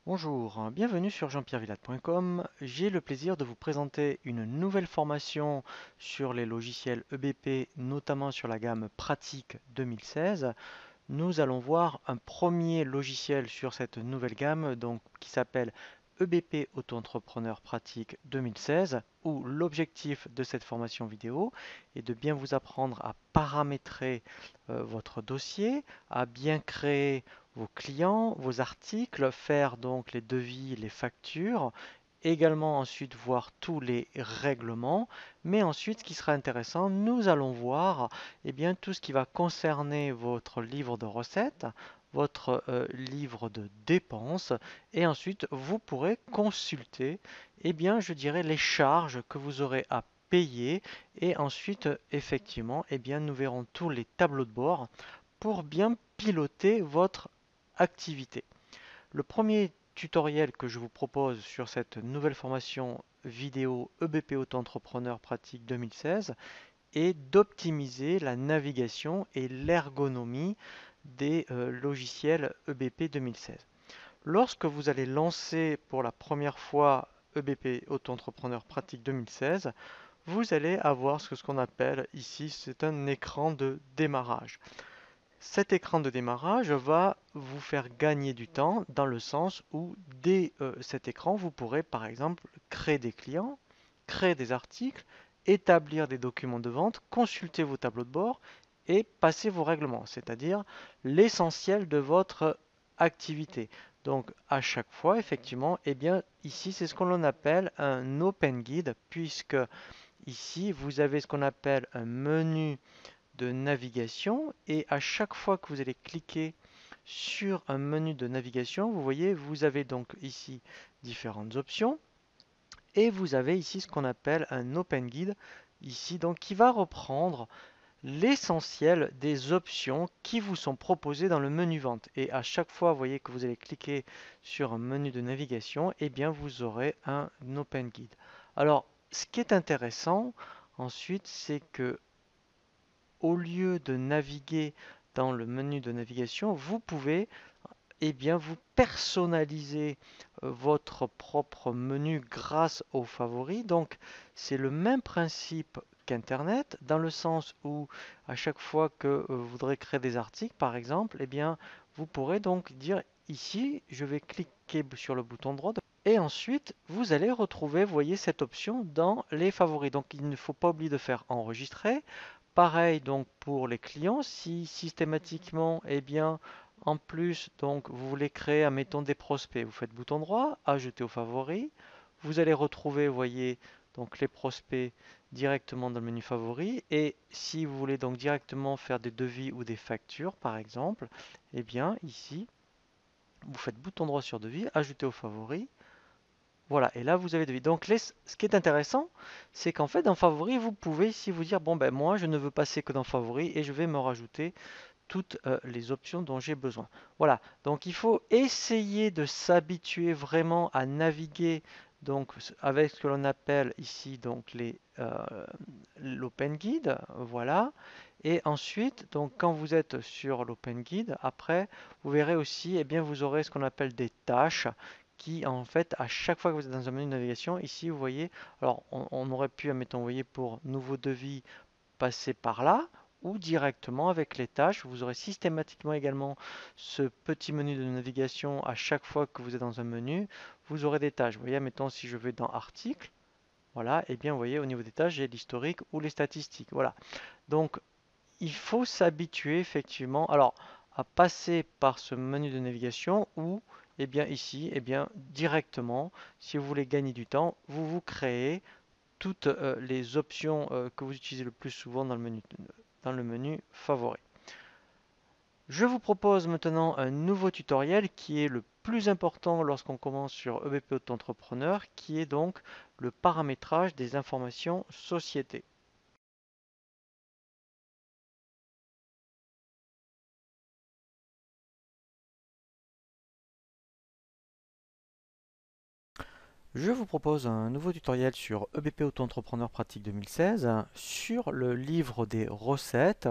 Bonjour, bienvenue sur jean-pierrevillade.com. J'ai le plaisir de vous présenter une nouvelle formation sur les logiciels EBP, notamment sur la gamme Pratique 2016. Nous allons voir un premier logiciel sur cette nouvelle gamme qui s'appelle EBP Auto-entrepreneur Pratique 2016, où l'objectif de cette formation vidéo est de bien vous apprendre à paramétrer votre dossier, à bien créer vos clients, vos articles, faire donc les devis, les factures, également ensuite voir tous les règlements, mais ensuite ce qui sera intéressant, nous allons voir bien, tout ce qui va concerner votre livre de recettes, votre livre de dépenses, et ensuite vous pourrez consulter bien, je dirais, les charges que vous aurez à payer, et ensuite effectivement bien, nous verrons tous les tableaux de bord pour bien piloter votre activité. Le premier tutoriel que je vous propose sur cette nouvelle formation vidéo EBP Auto-entrepreneur pratique 2016 est d'optimiser la navigation et l'ergonomie des logiciels EBP 2016. Lorsque vous allez lancer pour la première fois EBP Auto-entrepreneur pratique 2016, vous allez avoir ce qu'on appelle ici, c'est un écran de démarrage. Cet écran de démarrage va vous faire gagner du temps dans le sens où dès cet écran, vous pourrez par exemple créer des clients, créer des articles, établir des documents de vente, consulter vos tableaux de bord et passer vos règlements, c'est-à-dire l'essentiel de votre activité. Donc à chaque fois, effectivement, bien ici c'est ce qu'on appelle un open guide puisque ici vous avez ce qu'on appelle un menu de navigation et à chaque fois que vous allez cliquer sur un menu de navigation, vous voyez, vous avez donc ici différentes options et vous avez ici ce qu'on appelle un Open Guide ici donc qui va reprendre l'essentiel des options qui vous sont proposées dans le menu vente. Et à chaque fois, vous voyez que vous allez cliquer sur un menu de navigation, et bien vous aurez un Open Guide. Alors, ce qui est intéressant ensuite, c'est que au lieu de naviguer dans le menu de navigation, vous pouvez bien, vous personnaliser votre propre menu grâce aux favoris. Donc, c'est le même principe qu'Internet, dans le sens où à chaque fois que vous voudrez créer des articles, par exemple, bien, vous pourrez donc dire ici, je vais cliquer sur le bouton droit et ensuite, vous allez retrouver, vous voyez, cette option dans les favoris. Donc, il ne faut pas oublier de faire enregistrer. Pareil donc pour les clients, si systématiquement, bien, en plus, donc, vous voulez créer, admettons, des prospects, vous faites bouton droit, ajouter aux favoris. Vous allez retrouver, vous voyez, donc les prospects directement dans le menu favoris. Et si vous voulez donc directement faire des devis ou des factures, par exemple, bien, ici, vous faites bouton droit sur devis, ajouter aux favoris. Voilà, et là vous avez devis. Donc ce qui est intéressant, c'est qu'en fait dans Favoris, vous pouvez ici vous dire, bon ben moi je ne veux passer que dans Favoris et je vais me rajouter toutes les options dont j'ai besoin. Voilà, donc il faut essayer de s'habituer vraiment à naviguer donc avec ce que l'on appelle ici donc l'Open Guide, voilà. Et ensuite, donc quand vous êtes sur l'Open Guide, après, vous verrez aussi, bien, vous aurez ce qu'on appelle des tâches qui, en fait, à chaque fois que vous êtes dans un menu de navigation, ici, vous voyez, alors on aurait pu, admettons, vous voyez, pour nouveau devis, passer par là, ou directement avec les tâches. Vous aurez systématiquement également ce petit menu de navigation à chaque fois que vous êtes dans un menu. Vous aurez des tâches. Vous voyez, mettons si je vais dans Articles, voilà, et bien vous voyez au niveau des tâches, j'ai l'historique ou les statistiques. Voilà. Donc il faut s'habituer effectivement alors à passer par ce menu de navigation ou bien ici, bien directement, si vous voulez gagner du temps, vous créez toutes les options que vous utilisez le plus souvent dans le menu favori. Je vous propose maintenant un nouveau tutoriel qui est le plus important lorsqu'on commence sur EBP Auto-entrepreneur, qui est donc le paramétrage des informations société. Je vous propose un nouveau tutoriel sur EBP Auto-entrepreneur pratique 2016 sur le livre des recettes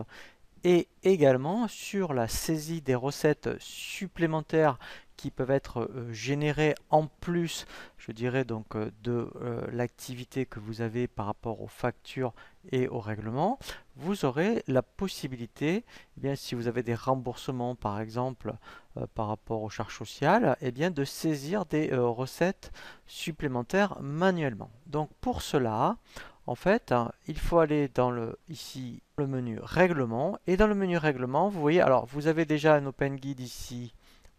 et également sur la saisie des recettes supplémentaires qui peuvent être générées en plus, je dirais donc de l'activité que vous avez par rapport aux factures et aux règlements. Vous aurez la possibilité, eh bien, si vous avez des remboursements par exemple par rapport aux charges sociales, eh bien, de saisir des recettes supplémentaires manuellement. Donc pour cela, en fait, hein, il faut aller dans ici le menu règlement, et dans le menu règlement, vous voyez, alors vous avez déjà un Open Guide ici,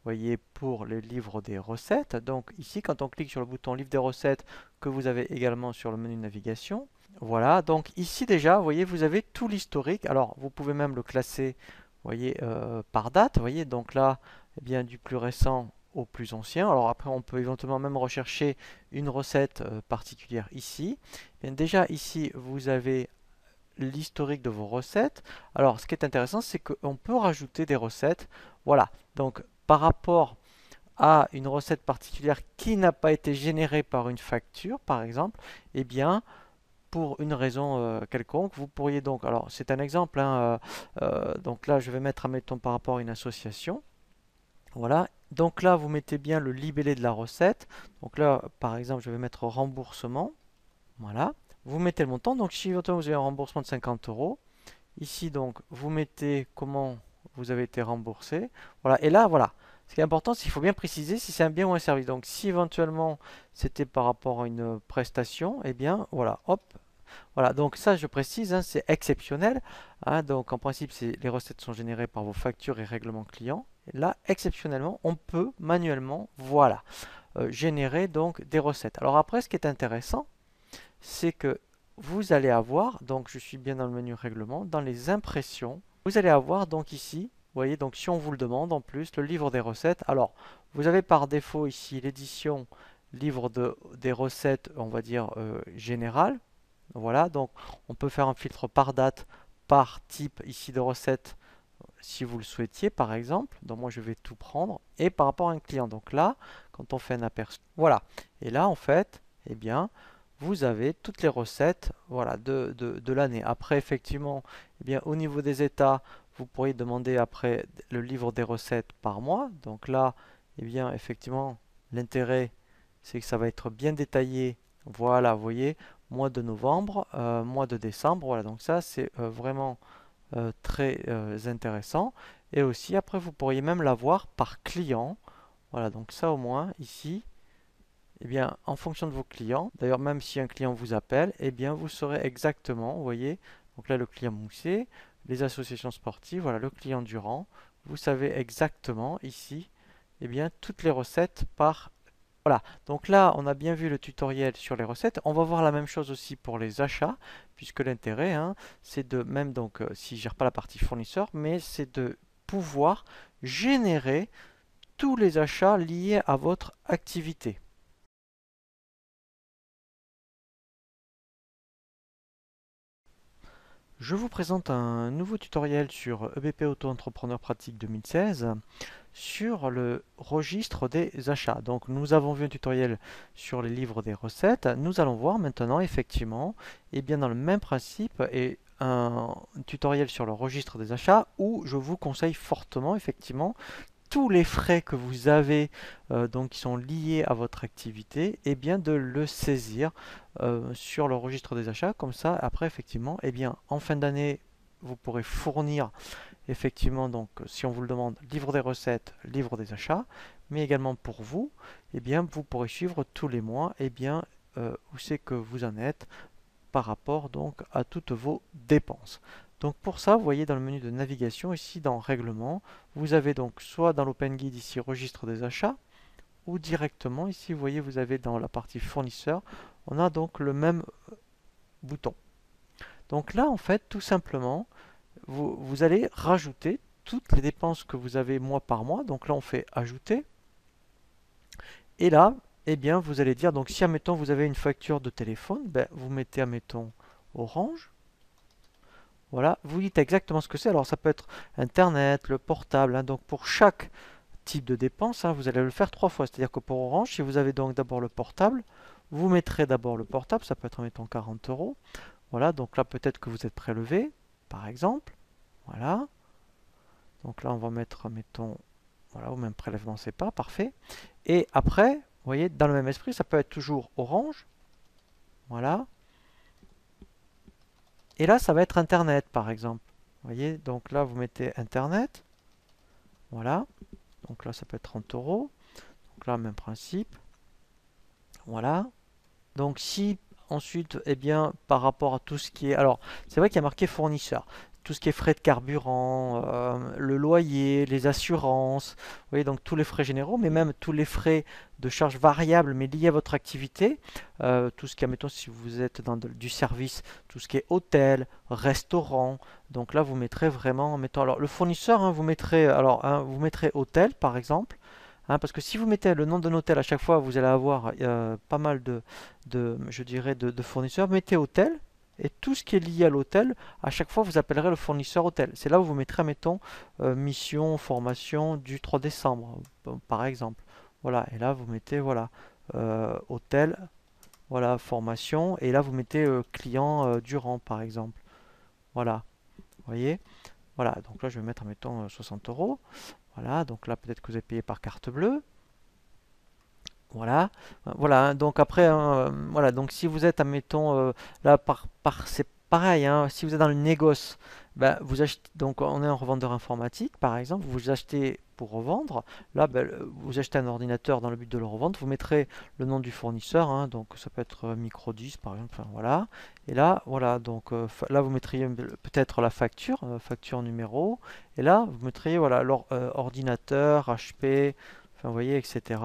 vous voyez, pour les livres des recettes. Donc ici, quand on clique sur le bouton livre des recettes, que vous avez également sur le menu navigation, voilà, donc ici déjà, vous voyez, vous avez tout l'historique. Alors vous pouvez même le classer, vous voyez, par date, vous voyez, donc là, eh bien, du plus récent au plus ancien. Alors après, on peut éventuellement même rechercher une recette particulière ici. Bien, déjà ici, vous avez l'historique de vos recettes. Alors, ce qui est intéressant, c'est qu'on peut rajouter des recettes. Voilà. Donc, par rapport à une recette particulière qui n'a pas été générée par une facture, par exemple, eh bien, pour une raison quelconque, vous pourriez donc, alors c'est un exemple, hein, donc là je vais mettre, admettons, par rapport à une association, voilà, donc là vous mettez bien le libellé de la recette, donc là par exemple je vais mettre remboursement, voilà. Vous mettez le montant. Donc, si vous avez un remboursement de 50 euros, ici, donc, vous mettez comment vous avez été remboursé. Voilà. Et là, voilà. Ce qui est important, c'est qu'il faut bien préciser si c'est un bien ou un service. Donc, si éventuellement c'était par rapport à une prestation, eh bien, voilà, hop. Voilà. Donc, ça, je précise, hein, c'est exceptionnel. Hein. Donc, en principe, les recettes sont générées par vos factures et règlements clients. Et là, exceptionnellement, on peut manuellement, voilà, générer donc des recettes. Alors après, ce qui est intéressant, c'est que vous allez avoir, donc je suis bien dans le menu règlement, dans les impressions, vous allez avoir donc ici, vous voyez, donc si on vous le demande en plus, le livre des recettes. Alors, vous avez par défaut ici l'édition livre des recettes, on va dire générale. Voilà, donc on peut faire un filtre par date, par type ici de recette, si vous le souhaitiez par exemple. Donc moi je vais tout prendre, et par rapport à un client. Donc là, quand on fait un aperçu, voilà. Et là en fait, eh bien, vous avez toutes les recettes, voilà, de l'année. Après, effectivement, eh bien, au niveau des états, vous pourriez demander après le livre des recettes par mois. Donc là, eh bien, effectivement, l'intérêt, c'est que ça va être bien détaillé. Voilà, vous voyez, mois de novembre, mois de décembre. Voilà, donc ça, c'est vraiment très intéressant. Et aussi, après, vous pourriez même l'avoir par client. Voilà, donc ça au moins, ici, eh bien, en fonction de vos clients, d'ailleurs même si un client vous appelle, eh bien vous saurez exactement, vous voyez, donc là le client Mousset, les associations sportives, voilà le client Durand, vous savez exactement ici, eh bien toutes les recettes par... Voilà, donc là on a bien vu le tutoriel sur les recettes, on va voir la même chose aussi pour les achats, puisque l'intérêt, hein, c'est de, même donc si je gère pas la partie fournisseur, mais c'est de pouvoir générer tous les achats liés à votre activité. Je vous présente un nouveau tutoriel sur EBP Auto-entrepreneur pratique 2016 sur le registre des achats. Donc nous avons vu un tutoriel sur les livres des recettes. Nous allons voir maintenant effectivement, et bien dans le même principe, et un tutoriel sur le registre des achats où je vous conseille fortement effectivement tous les frais que vous avez donc qui sont liés à votre activité, et bien de le saisir sur le registre des achats. Comme ça, après effectivement, et bien en fin d'année, vous pourrez fournir effectivement donc si on vous le demande, livre des recettes, livre des achats, mais également pour vous, et bien vous pourrez suivre tous les mois et bien où c'est que vous en êtes par rapport donc à toutes vos dépenses. Donc pour ça, vous voyez dans le menu de navigation, ici dans Règlement, vous avez donc soit dans l'Open Guide ici Registre des achats, ou directement ici, vous voyez, vous avez dans la partie Fournisseur, on a donc le même bouton. Donc là, en fait, tout simplement, vous allez rajouter toutes les dépenses que vous avez mois par mois. Donc là, on fait Ajouter. Et là, eh bien, vous allez dire, donc si, admettons, vous avez une facture de téléphone, ben, vous mettez, admettons, Orange. Voilà, vous dites exactement ce que c'est. Alors ça peut être Internet, le portable, hein. Donc pour chaque type de dépense, hein, vous allez le faire 3 fois. C'est-à-dire que pour Orange, si vous avez donc d'abord le portable, vous mettrez d'abord le portable, ça peut être mettons 40 euros. Voilà, donc là peut-être que vous êtes prélevé, par exemple. Voilà. Donc là, on va mettre, mettons, voilà, au même prélèvement, c'est pas parfait. Et après, vous voyez, dans le même esprit, ça peut être toujours orange. Voilà. Et là, ça va être Internet, par exemple. Vous voyez, donc là, vous mettez Internet. Voilà. Donc là, ça peut être 30 euros. Donc là, même principe. Voilà. Donc si ensuite, eh bien, par rapport à tout ce qui est... Alors, c'est vrai qu'il y a marqué fournisseur. Tout ce qui est frais de carburant, le loyer, les assurances, vous voyez, donc tous les frais généraux, mais même tous les frais de charges variables, mais liés à votre activité. Tout ce qui est, mettons, si vous êtes dans du service, tout ce qui est hôtel, restaurant. Donc là, vous mettrez vraiment, mettons, alors le fournisseur, hein, vous mettrez, alors, hein, vous mettrez hôtel, par exemple. Hein, parce que si vous mettez le nom d'un hôtel à chaque fois, vous allez avoir pas mal je dirais, de fournisseurs. Mettez hôtel et tout ce qui est lié à l'hôtel, à chaque fois vous appellerez le fournisseur hôtel. C'est là où vous mettrez, mettons, mission, formation du 3 décembre, par exemple. Voilà, et là vous mettez, voilà, hôtel, voilà, formation, et là vous mettez client Durand, par exemple. Voilà, vous voyez? Voilà, donc là je vais mettre, mettons, 60 euros. Voilà, donc là peut-être que vous avez payé par carte bleue. Voilà, voilà, hein, donc après, hein, voilà, donc si vous êtes, admettons, là, c'est pareil, hein, si vous êtes dans le négoce, ben, vous achetez, donc on est un revendeur informatique, par exemple, vous achetez pour revendre, là, ben, vous achetez un ordinateur dans le but de le revendre, vous mettrez le nom du fournisseur, hein, donc ça peut être Microdis, par exemple, enfin, voilà, et là, voilà, donc là, vous mettriez peut-être la facture, facture numéro, et là, vous mettriez, voilà, ordinateur, HP, enfin, vous voyez, etc.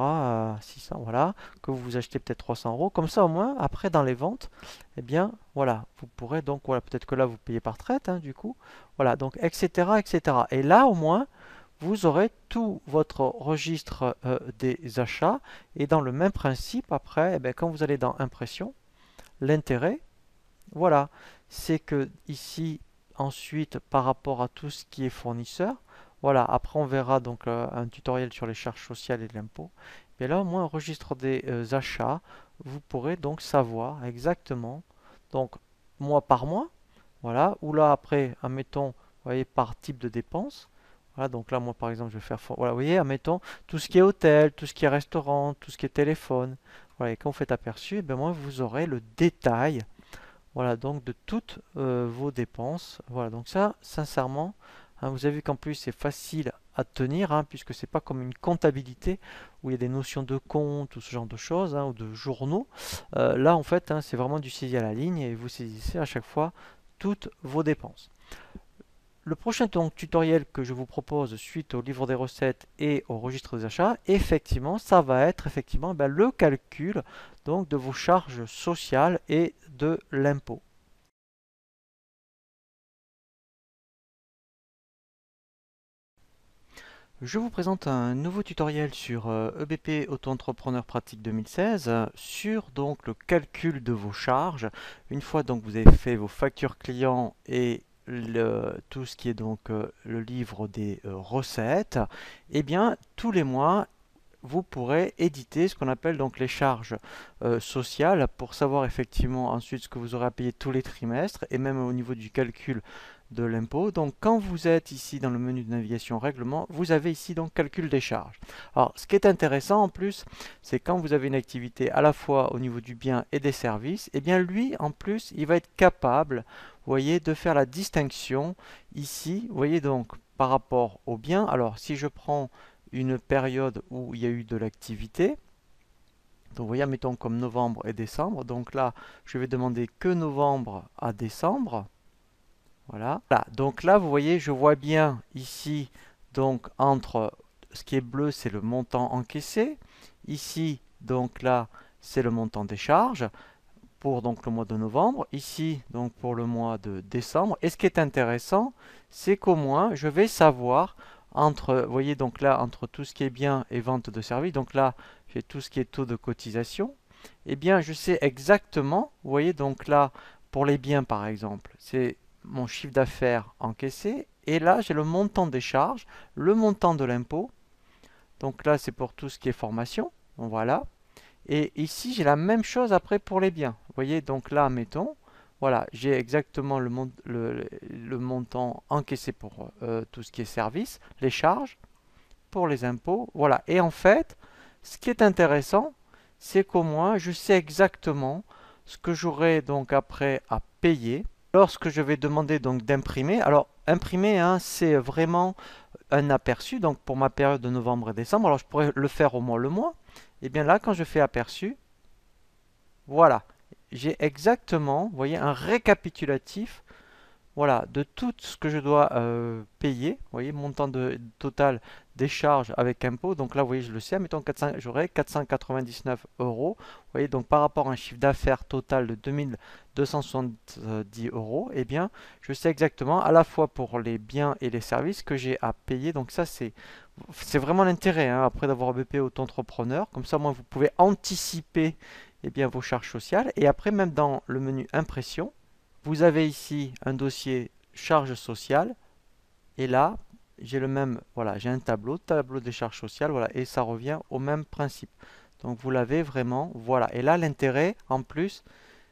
600, voilà, que vous achetez peut-être 300 euros. Comme ça, au moins, après, dans les ventes, eh bien, voilà, vous pourrez donc, voilà, peut-être que là, vous payez par traite, hein, du coup. Voilà, donc, etc., etc. Et là, au moins, vous aurez tout votre registre des achats. Et dans le même principe, après, eh bien, quand vous allez dans impression, l'intérêt, voilà, c'est que ici, ensuite, par rapport à tout ce qui est fournisseur, voilà, après on verra donc un tutoriel sur les charges sociales et l'impôt. Mais là, au moins, un registre des achats, vous pourrez donc savoir exactement, donc mois par mois, voilà, ou là après, admettons, vous voyez, par type de dépense. Voilà, donc là, moi par exemple, je vais faire, voilà, vous voyez, admettons, tout ce qui est hôtel, tout ce qui est restaurant, tout ce qui est téléphone. Voilà, et quand vous faites aperçu, eh bien moi, vous aurez le détail, voilà, donc de toutes vos dépenses. Voilà, donc ça, sincèrement, hein, vous avez vu qu'en plus c'est facile à tenir, hein, puisque c'est pas comme une comptabilité où il y a des notions de compte ou ce genre de choses, hein, ou de journaux. Là, en fait, hein, c'est vraiment du saisie à la ligne et vous saisissez à chaque fois toutes vos dépenses. Le prochain tutoriel que je vous propose suite au livre des recettes et au registre des achats, effectivement, ça va être effectivement ben, le calcul donc de vos charges sociales et de l'impôt. Je vous présente un nouveau tutoriel sur EBP Auto-entrepreneur pratique 2016 sur donc le calcul de vos charges. Une fois donc vous avez fait vos factures clients et tout ce qui est donc le livre des recettes, eh bien tous les mois vous pourrez éditer ce qu'on appelle donc les charges sociales pour savoir effectivement ensuite ce que vous aurez à payer tous les trimestres et même au niveau du calcul de l'impôt. Donc quand vous êtes ici dans le menu de navigation règlement, vous avez ici donc calcul des charges. Alors ce qui est intéressant en plus, c'est quand vous avez une activité à la fois au niveau du bien et des services, et bien lui en plus il va être capable, vous voyez, de faire la distinction ici, vous voyez donc par rapport au bien. Alors si je prends une période où il y a eu de l'activité, donc vous voyez, mettons comme novembre et décembre, donc là je vais demander que novembre à décembre. Voilà. Donc là, vous voyez, je vois bien ici, donc entre ce qui est bleu, c'est le montant encaissé. Ici, donc là, c'est le montant des charges pour donc le mois de novembre. Ici, donc pour le mois de décembre. Et ce qui est intéressant, c'est qu'au moins, je vais savoir entre, vous voyez, donc là, entre tout ce qui est bien et vente de services. Donc là, j'ai tout ce qui est taux de cotisation. Eh bien, je sais exactement, vous voyez, donc là, pour les biens par exemple, c'est mon chiffre d'affaires encaissé. Et là, j'ai le montant des charges, le montant de l'impôt. Donc là, c'est pour tout ce qui est formation. Donc voilà. Et ici, j'ai la même chose après pour les biens. Vous voyez, donc là, mettons, Voilà, j'ai exactement le montant encaissé pour tout ce qui est service, les charges, pour les impôts. Voilà. Et en fait, ce qui est intéressant, c'est qu'au moins, je sais exactement ce que j'aurai donc après à payer lorsque je vais demander donc d'imprimer. Alors, imprimer, hein, c'est vraiment un aperçu. Donc, pour ma période de novembre et décembre, alors je pourrais le faire au mois le mois. Et bien là, quand je fais aperçu, voilà, j'ai exactement, vous voyez, un récapitulatif, voilà, de tout ce que je dois payer. Vous voyez, montant total des charges avec impôt. Donc là, vous voyez, je le sais, mettons 400, j'aurai 499 euros. Vous voyez, donc par rapport à un chiffre d'affaires total de 2270 euros, eh bien, je sais exactement à la fois pour les biens et les services que j'ai à payer. Donc ça, c'est vraiment l'intérêt, hein, après d'avoir BP auto-entrepreneur. Comme ça, moi, vous pouvez anticiper bien, vos charges sociales. Et après, même dans le menu impression, vous avez ici un dossier charges sociales. Et là, j'ai le même, voilà, j'ai un tableau des charges sociales, voilà, et ça revient au même principe. Donc vous l'avez vraiment, voilà. Et là, l'intérêt, en plus,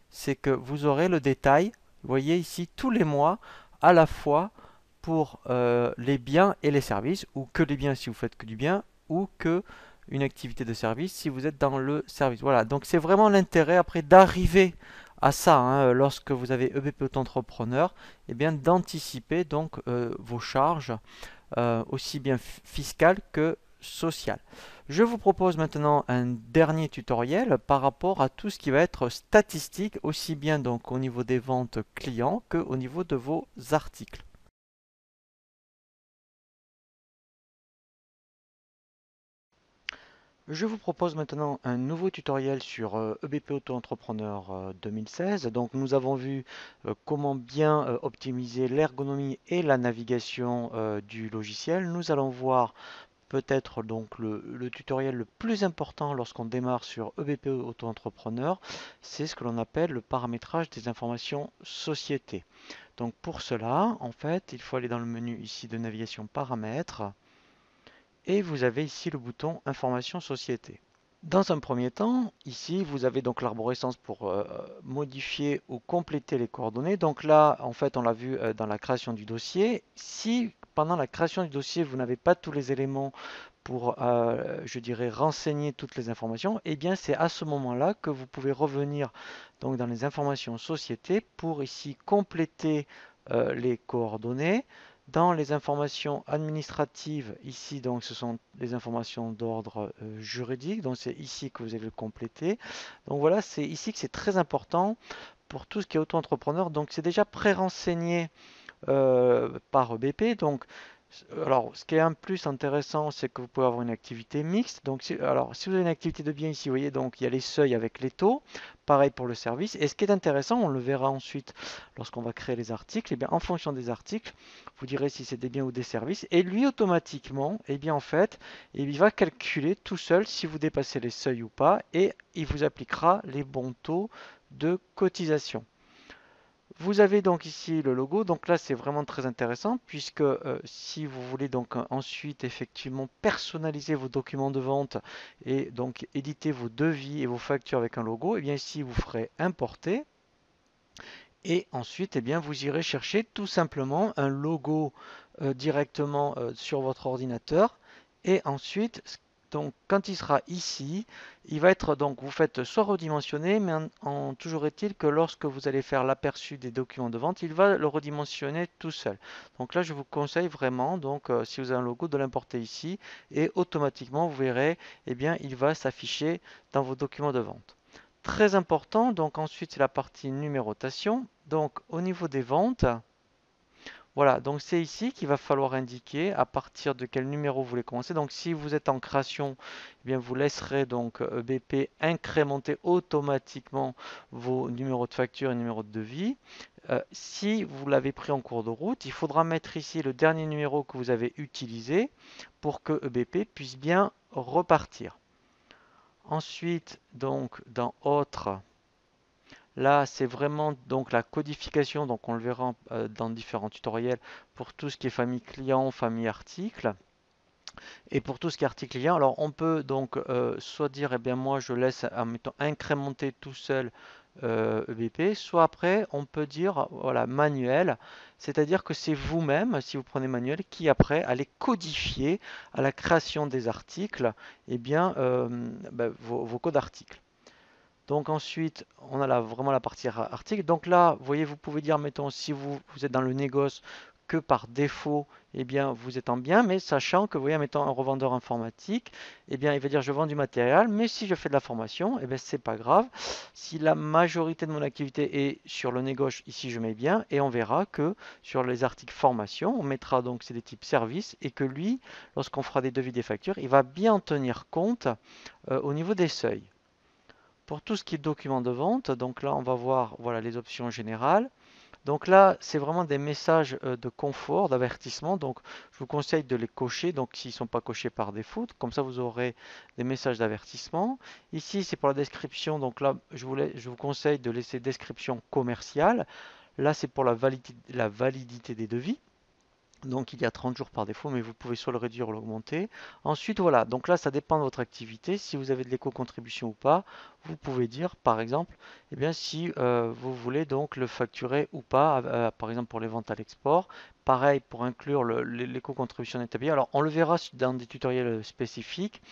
c'est que vous aurez le détail, vous voyez ici, tous les mois, à la fois pour les biens et les services, ou que les biens si vous faites que du bien, ou que une activité de service si vous êtes dans le service. Voilà, donc c'est vraiment l'intérêt après d'arriver à ça, hein, lorsque vous avez EBP Auto-entrepreneur, et bien d'anticiper donc vos charges aussi bien fiscales que sociales. Je vous propose maintenant un dernier tutoriel par rapport à tout ce qui va être statistique, aussi bien donc au niveau des ventes clients que au niveau de vos articles. Je vous propose maintenant un nouveau tutoriel sur EBP Auto-entrepreneur 2016. Donc nous avons vu comment bien optimiser l'ergonomie et la navigation du logiciel. Nous allons voir peut-être donc le tutoriel le plus important lorsqu'on démarre sur EBP Auto-entrepreneur, c'est ce que l'on appelle le paramétrage des informations société. Donc pour cela, en fait, il faut aller dans le menu ici de navigation paramètres et vous avez ici le bouton information société. Dans un premier temps, ici, vous avez donc l'arborescence pour modifier ou compléter les coordonnées. Donc là, en fait, on l'a vu dans la création du dossier. Si pendant la création du dossier, vous n'avez pas tous les éléments pour, je dirais, renseigner toutes les informations, eh bien, c'est à ce moment-là que vous pouvez revenir donc dans les informations société pour ici compléter les coordonnées. Dans les informations administratives, ici, donc, ce sont des informations d'ordre juridique. Donc, c'est ici que vous allez le compléter. Donc, voilà, c'est ici que c'est très important pour tout ce qui est auto-entrepreneur. Donc, c'est déjà pré-renseigné par BP. Donc, alors, ce qui est un plus intéressant, c'est que vous pouvez avoir une activité mixte. Donc, alors, si vous avez une activité de bien ici, vous voyez, donc il y a les seuils avec les taux. Pareil pour le service. Et ce qui est intéressant, on le verra ensuite lorsqu'on va créer les articles. Et bien, en fonction des articles, vous direz si c'est des biens ou des services. Et lui, automatiquement, et bien, en fait, il va calculer tout seul si vous dépassez les seuils ou pas. Et il vous appliquera les bons taux de cotisation. Vous avez donc ici le logo, donc là c'est vraiment très intéressant puisque si vous voulez donc ensuite effectivement personnaliser vos documents de vente et donc éditer vos devis et vos factures avec un logo, et bien ici vous ferez importer et ensuite bien vous irez chercher tout simplement un logo directement sur votre ordinateur et ensuite donc quand il sera ici, il va être donc vous faites soit redimensionné, mais toujours est-il que lorsque vous allez faire l'aperçu des documents de vente, il va le redimensionner tout seul. Donc là, je vous conseille vraiment donc si vous avez un logo de l'importer ici et automatiquement vous verrez, eh bien il va s'afficher dans vos documents de vente. Très important, donc ensuite c'est la partie numérotation. Donc au niveau des ventes, voilà, donc c'est ici qu'il va falloir indiquer à partir de quel numéro vous voulez commencer. Donc si vous êtes en création, eh bien vous laisserez donc BP incrémenter automatiquement vos numéros de facture et numéros de devis. Si vous l'avez pris en cours de route, il faudra mettre ici le dernier numéro que vous avez utilisé pour que EBP puisse bien repartir. Ensuite, donc dans Autres, là, c'est vraiment donc la codification, donc on le verra dans différents tutoriels pour tout ce qui est famille client, famille article. Et pour tout ce qui est article client, alors on peut donc soit dire, eh bien moi je laisse en mettant incrémenter tout seul EBP, soit après on peut dire voilà manuel, c'est-à-dire que c'est vous-même, si vous prenez manuel, qui après allez codifier à la création des articles, eh bien, vos codes articles. Donc ensuite, on a vraiment la partie article. Donc là, vous voyez, vous pouvez dire, mettons, si vous êtes dans le négoce, que par défaut, eh bien, vous êtes en bien, mais sachant que, vous voyez, mettons un revendeur informatique, eh bien, il va dire, je vends du matériel, mais si je fais de la formation, eh bien, c'est pas grave. Si la majorité de mon activité est sur le négoce, ici, je mets bien, et on verra que sur les articles formation, on mettra donc, c'est des types services, et que lui, lorsqu'on fera des devis des factures, il va bien tenir compte au niveau des seuils. Pour tout ce qui est document de vente, donc là on va voir voilà, les options générales. Donc là c'est vraiment des messages de confort, d'avertissement. Donc je vous conseille de les cocher, donc s'ils ne sont pas cochés par défaut, comme ça vous aurez des messages d'avertissement. Ici c'est pour la description, donc là je vous conseille de laisser description commerciale. Là c'est pour la validité des devis. Donc il y a 30 jours par défaut, mais vous pouvez soit le réduire ou l'augmenter. Ensuite, voilà, donc là, ça dépend de votre activité. Si vous avez de l'éco-contribution ou pas, vous pouvez dire, par exemple, eh bien, si vous voulez donc le facturer ou pas, par exemple pour les ventes à l'export. Pareil pour inclure l'éco-contribution établie. Alors, on le verra dans des tutoriels spécifiques.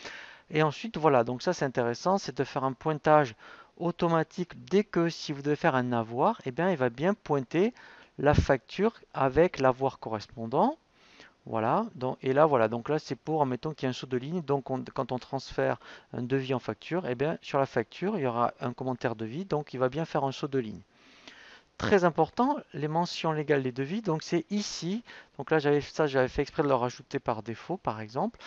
Et ensuite, voilà, donc ça, c'est intéressant, c'est de faire un pointage automatique dès que si vous devez faire un avoir, eh bien, il va bien pointer la facture avec l'avoir correspondant. Voilà, donc, et là, voilà, donc là, c'est pour, admettons qu'il y a un saut de ligne. Donc, quand on transfère un devis en facture, eh bien, sur la facture, il y aura un commentaire devis. Donc, il va bien faire un saut de ligne. Très important, les mentions légales des devis. Donc, c'est ici. Donc là, j'avais fait exprès de le rajouter par défaut, par exemple.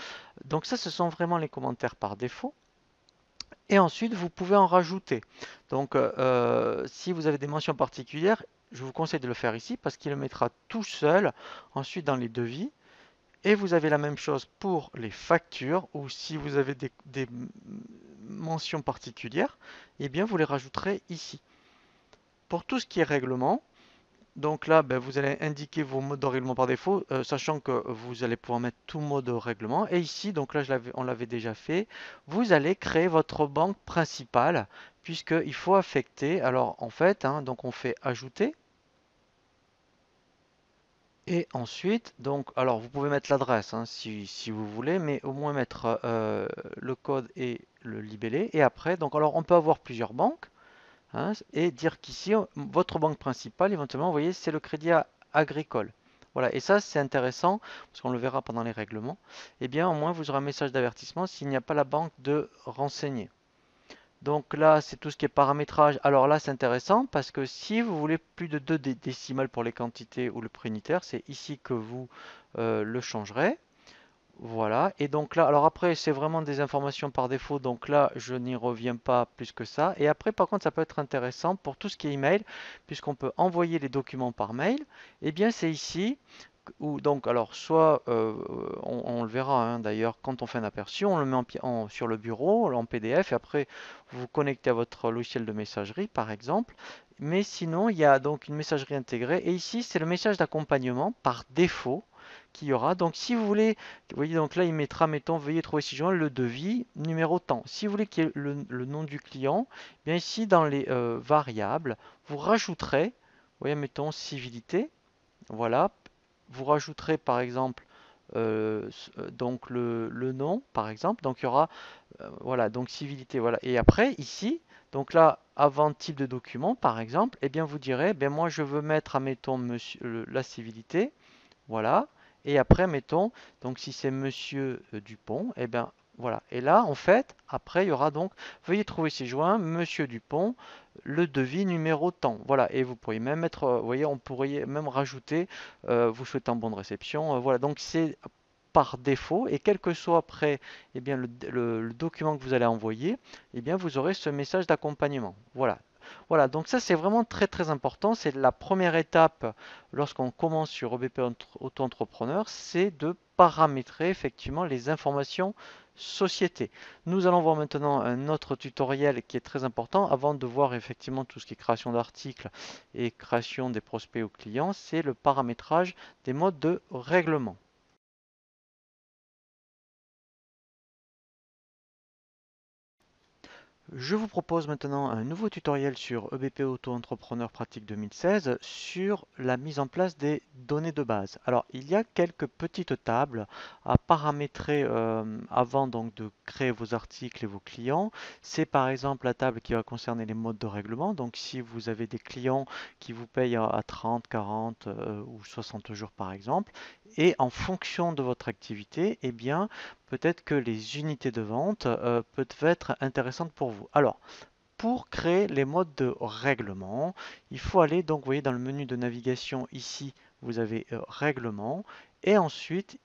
Donc, ça, ce sont vraiment les commentaires par défaut. Et ensuite, vous pouvez en rajouter. Donc, si vous avez des mentions particulières, je vous conseille de le faire ici parce qu'il le mettra tout seul ensuite dans les devis. Et vous avez la même chose pour les factures ou si vous avez des mentions particulières, eh bien vous les rajouterez ici. Pour tout ce qui est règlement, donc là, vous allez indiquer vos modes de règlement par défaut, sachant que vous allez pouvoir mettre tout mode de règlement. Et ici, donc là, on l'avait déjà fait, vous allez créer votre banque principale, puisqu'il faut affecter. Alors en fait, hein, donc on fait ajouter. Et ensuite, donc, alors vous pouvez mettre l'adresse hein, si vous voulez, mais au moins mettre le code et le libellé. Et après, donc, alors on peut avoir plusieurs banques hein, et dire qu'ici, votre banque principale, éventuellement, vous voyez, c'est le Crédit Agricole. Voilà, et ça c'est intéressant, parce qu'on le verra pendant les règlements. Eh bien, au moins, vous aurez un message d'avertissement s'il n'y a pas la banque de renseigner. Donc là, c'est tout ce qui est paramétrage. Alors là, c'est intéressant parce que si vous voulez plus de 2 décimales pour les quantités ou le prix unitaire, c'est ici que vous le changerez. Voilà. Et donc là, alors après, c'est vraiment des informations par défaut. Donc là, je n'y reviens pas plus que ça. Et après, par contre, ça peut être intéressant pour tout ce qui est email, puisqu'on peut envoyer les documents par mail. Eh bien, c'est ici ou donc, alors, soit on le verra hein, d'ailleurs quand on fait un aperçu, on le met sur le bureau en PDF et après vous vous connectez à votre logiciel de messagerie par exemple. Mais sinon, il y a donc une messagerie intégrée et ici c'est le message d'accompagnement par défaut qu'il y aura. Donc, si vous voulez, vous voyez, donc là il mettra, mettons, veuillez trouver ci-joint le devis numéro tant. Si vous voulez qu'il y ait le nom du client, bien ici dans les variables, vous rajouterez, vous voyez, mettons civilité. Voilà, vous rajouterez par exemple donc le nom par exemple. Donc il y aura voilà donc civilité voilà. Et après ici donc là avant type de document par exemple, eh bien vous direz ben moi je veux mettre admettons monsieur, la civilité voilà. Et après, mettons, donc si c'est Monsieur Dupont, et bien voilà. Et là, en fait, après, il y aura donc, veuillez trouver ci-joint, Monsieur Dupont, le devis numéro tant. Voilà. Et vous pourriez même mettre, vous voyez, on pourrait même rajouter, vous souhaitant bonne réception. Voilà. Donc c'est par défaut et quel que soit après eh bien, le document que vous allez envoyer, eh bien, vous aurez ce message d'accompagnement. Voilà. Voilà, donc ça c'est vraiment très très important. C'est la première étape lorsqu'on commence sur EBP Auto-entrepreneur, c'est de paramétrer effectivement les informations société. Nous allons voir maintenant un autre tutoriel qui est très important avant de voir effectivement tout ce qui est création d'articles et création des prospects aux clients, c'est le paramétrage des modes de règlement. Je vous propose maintenant un nouveau tutoriel sur EBP Auto-entrepreneur pratique 2016 sur la mise en place des données de base. Alors, il y a quelques petites tables à paramétrer avant donc de créer vos articles et vos clients. C'est par exemple la table qui va concerner les modes de règlement. Donc, si vous avez des clients qui vous payent à 30, 40 ou 60 jours par exemple, et en fonction de votre activité, eh bien, peut-être que les unités de vente peuvent être intéressantes pour vous. Alors, pour créer les modes de règlement, il faut aller donc, vous voyez, dans le menu de navigation ici, vous avez règlement, et ensuite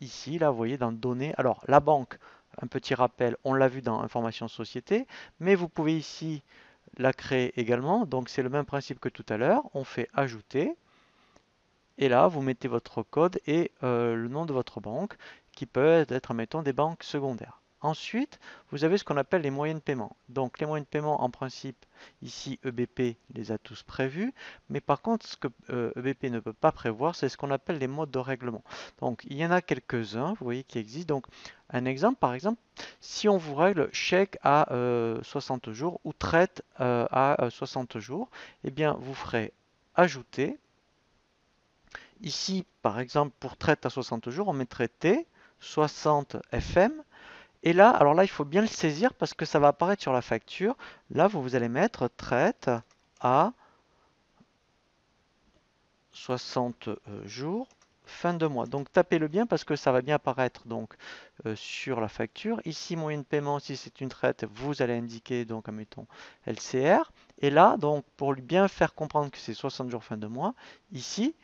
ici, là, vous voyez, dans données. Alors, la banque, un petit rappel, on l'a vu dans information société, mais vous pouvez ici la créer également. Donc, c'est le même principe que tout à l'heure. On fait ajouter. Et là, vous mettez votre code et le nom de votre banque, qui peut être, mettons, des banques secondaires. Ensuite, vous avez ce qu'on appelle les moyens de paiement. Donc, les moyens de paiement, en principe, ici, EBP les a tous prévus. Mais par contre, ce que EBP ne peut pas prévoir, c'est ce qu'on appelle les modes de règlement. Donc, il y en a quelques-uns, vous voyez, qui existent. Donc, un exemple, par exemple, si on vous règle chèque à 60 jours ou traite à 60 jours, eh bien, vous ferez ajouter. Ici, par exemple, pour traite à 60 jours, on mettrait T, 60 FM. Et là, alors là, il faut bien le saisir parce que ça va apparaître sur la facture. Là, vous allez mettre traite à 60 jours, fin de mois. Donc tapez-le bien parce que ça va bien apparaître donc sur la facture. Ici, moyen de paiement, si c'est une traite, vous allez indiquer donc, admettons, LCR. Et là, donc pour lui bien faire comprendre que c'est 60 jours fin de mois, ici,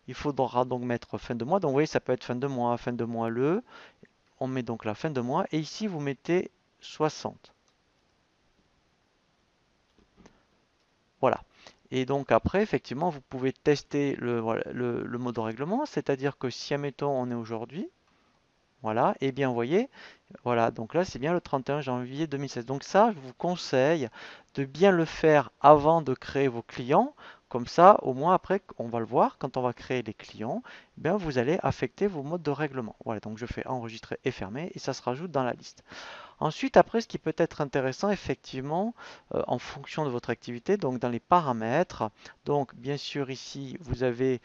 il faudra donc mettre fin de mois. Donc vous voyez, ça peut être fin de mois le. On met donc la fin de mois. Et ici, vous mettez 60. Voilà. Et donc après, effectivement, vous pouvez tester voilà, le mode de règlement, c'est-à-dire que si, admettons, on est aujourd'hui, voilà, et bien vous voyez, voilà, donc là c'est bien le 31 janvier 2016. Donc ça, je vous conseille de bien le faire avant de créer vos clients. Comme ça, au moins après, on va le voir, quand on va créer les clients, eh bien vous allez affecter vos modes de règlement. Voilà, donc je fais enregistrer et fermer et ça se rajoute dans la liste. Ensuite, après, ce qui peut être intéressant, effectivement, en fonction de votre activité, donc dans les paramètres, donc bien sûr ici, vous avez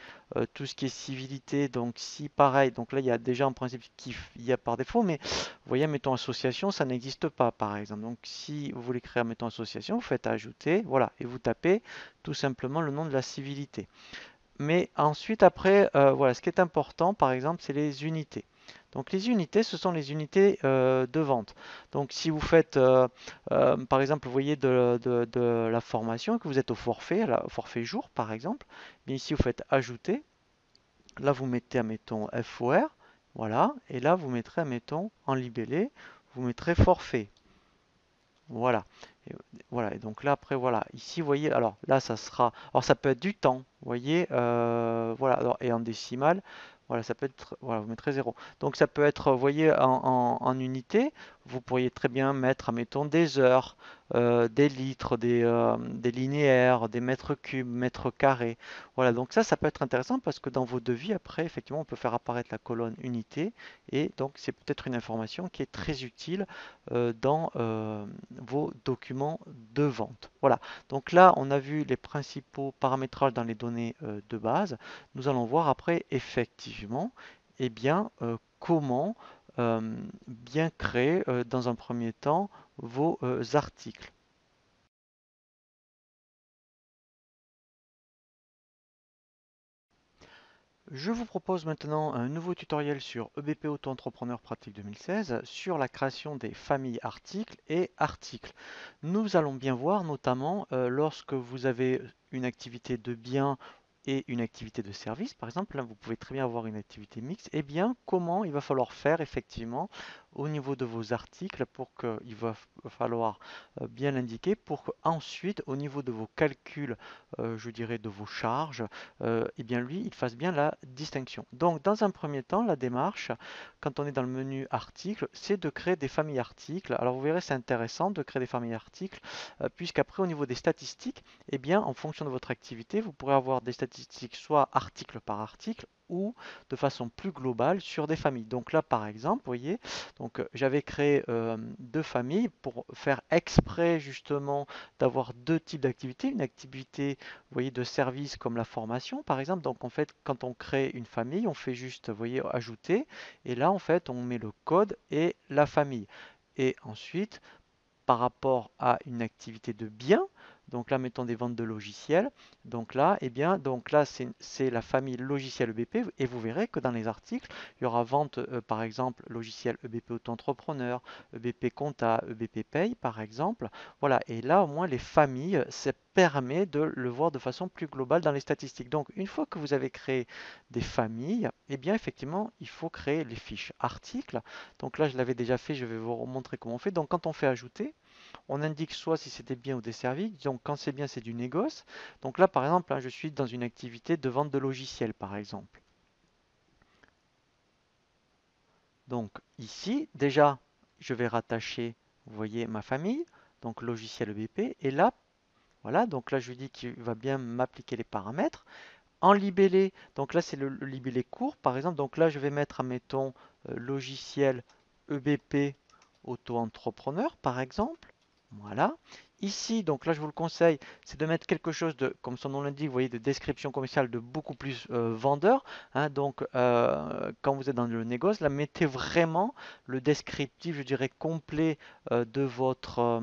tout ce qui est civilité, donc si pareil, donc là il y a déjà en principe ce qu'il y a par défaut, mais vous voyez, mettons association, ça n'existe pas par exemple. Donc si vous voulez créer, mettons association, vous faites ajouter, voilà, et vous tapez tout simplement le nom de la civilité. Mais ensuite, après, voilà, ce qui est important, par exemple, c'est les unités. Donc les unités, ce sont les unités de vente. Donc si vous faites, par exemple, vous voyez de la formation et que vous êtes au forfait, au forfait jour, par exemple, bien ici vous faites ajouter. Là, vous mettez, admettons, FOR, voilà, et là, vous mettrez, admettons, en libellé, vous mettrez forfait. Voilà. Et, voilà. Et donc là, après, voilà. Ici, vous voyez, alors là, ça sera. Alors, ça peut être du temps. Vous voyez, voilà. Alors, et en décimale, voilà, ça peut être. Voilà, vous mettrez 0. Donc, ça peut être, vous voyez, en unité. Vous pourriez très bien mettre, admettons, des heures, des litres, des linéaires, des mètres cubes, mètres carrés. Voilà. Donc, ça peut être intéressant parce que dans vos devis, après, effectivement, on peut faire apparaître la colonne unité. Et donc, c'est peut-être une information qui est très utile dans vos documents de vente. Voilà, donc là on a vu les principaux paramétrages dans les données de base. Nous allons voir après effectivement eh bien, comment bien créer dans un premier temps vos articles. Je vous propose maintenant un nouveau tutoriel sur EBP Auto-entrepreneur pratique 2016 sur la création des familles articles et articles. Nous allons bien voir notamment lorsque vous avez une activité de bien et une activité de service, par exemple, là vous pouvez très bien avoir une activité mixte, et bien comment il va falloir faire effectivement au niveau de vos articles pour qu'il va falloir bien l'indiquer pour qu'ensuite au niveau de vos calculs, je dirais de vos charges, et bien lui il fasse bien la distinction. Donc dans un premier temps, la démarche, quand on est dans le menu articles, c'est de créer des familles articles. Alors vous verrez c'est intéressant de créer des familles articles, puisqu'après au niveau des statistiques, eh bien, en fonction de votre activité, vous pourrez avoir des statistiques soit article par article ou de façon plus globale sur des familles. Donc là, par exemple, vous voyez, donc j'avais créé deux familles pour faire exprès justement d'avoir deux types d'activités. Une activité, vous voyez, de service comme la formation, par exemple. Donc en fait, quand on crée une famille, on fait juste, vous voyez, ajouter. Et là, en fait, on met le code et la famille. Et ensuite, par rapport à une activité de bien. Donc là, mettons des ventes de logiciels. Donc là, eh bien, donc là, c'est la famille logiciel EBP et vous verrez que dans les articles, il y aura vente, par exemple, logiciel EBP auto-entrepreneur, EBP compta, EBP paye, par exemple. Voilà. Et là, au moins, les familles, ça permet de le voir de façon plus globale dans les statistiques. Donc, une fois que vous avez créé des familles, eh bien, effectivement, il faut créer les fiches articles. Donc là, je l'avais déjà fait, je vais vous montrer comment on fait. Donc, quand on fait ajouter, on indique soit si c'est des biens ou des services. Donc quand c'est bien, c'est du négoce. Donc là, par exemple, hein, je suis dans une activité de vente de logiciels, par exemple. Donc ici, déjà, je vais rattacher, vous voyez, ma famille, donc logiciel EBP. Et là, voilà, donc là, je lui dis qu'il va bien m'appliquer les paramètres. En libellé, donc là, c'est le libellé court, par exemple. Donc là, je vais mettre, admettons, logiciel EBP auto-entrepreneur, par exemple. Voilà. Ici, donc là, je vous le conseille, c'est de mettre quelque chose de, comme son nom l'indique, vous voyez, de description commerciale de beaucoup plus vendeur. Hein. Donc, quand vous êtes dans le négoce, là, mettez vraiment le descriptif, je dirais, complet de votre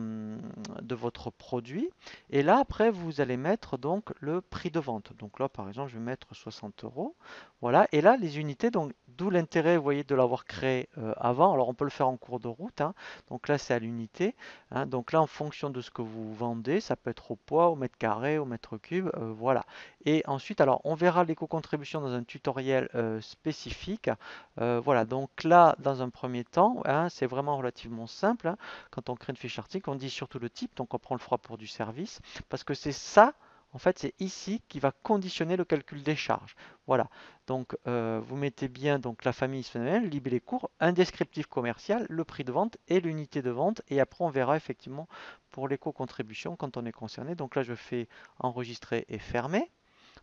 produit. Et là, après, vous allez mettre donc le prix de vente. Donc là, par exemple, je vais mettre 60 euros. Voilà. Et là, les unités, donc d'où l'intérêt, vous voyez, de l'avoir créé avant. Alors, on peut le faire en cours de route. Hein. Donc là, c'est à l'unité. Hein. Donc là, en fonction de ce que vous vendez, ça peut être au poids, au mètre carré, au mètre cube. Voilà. Et ensuite, alors, on verra l'éco-contribution dans un tutoriel spécifique. Voilà. Donc là, dans un premier temps, hein, c'est vraiment relativement simple. Hein. Quand on crée une fiche article, on dit surtout le type. Donc on prend le fera pour du service. Parce que c'est ça, en fait, c'est ici qui va conditionner le calcul des charges. Voilà. Donc, vous mettez bien donc la famille phénoménale, libellé court, un descriptif commercial, le prix de vente et l'unité de vente. Et après, on verra effectivement pour l'éco-contribution quand on est concerné. Donc là, je fais enregistrer et fermer.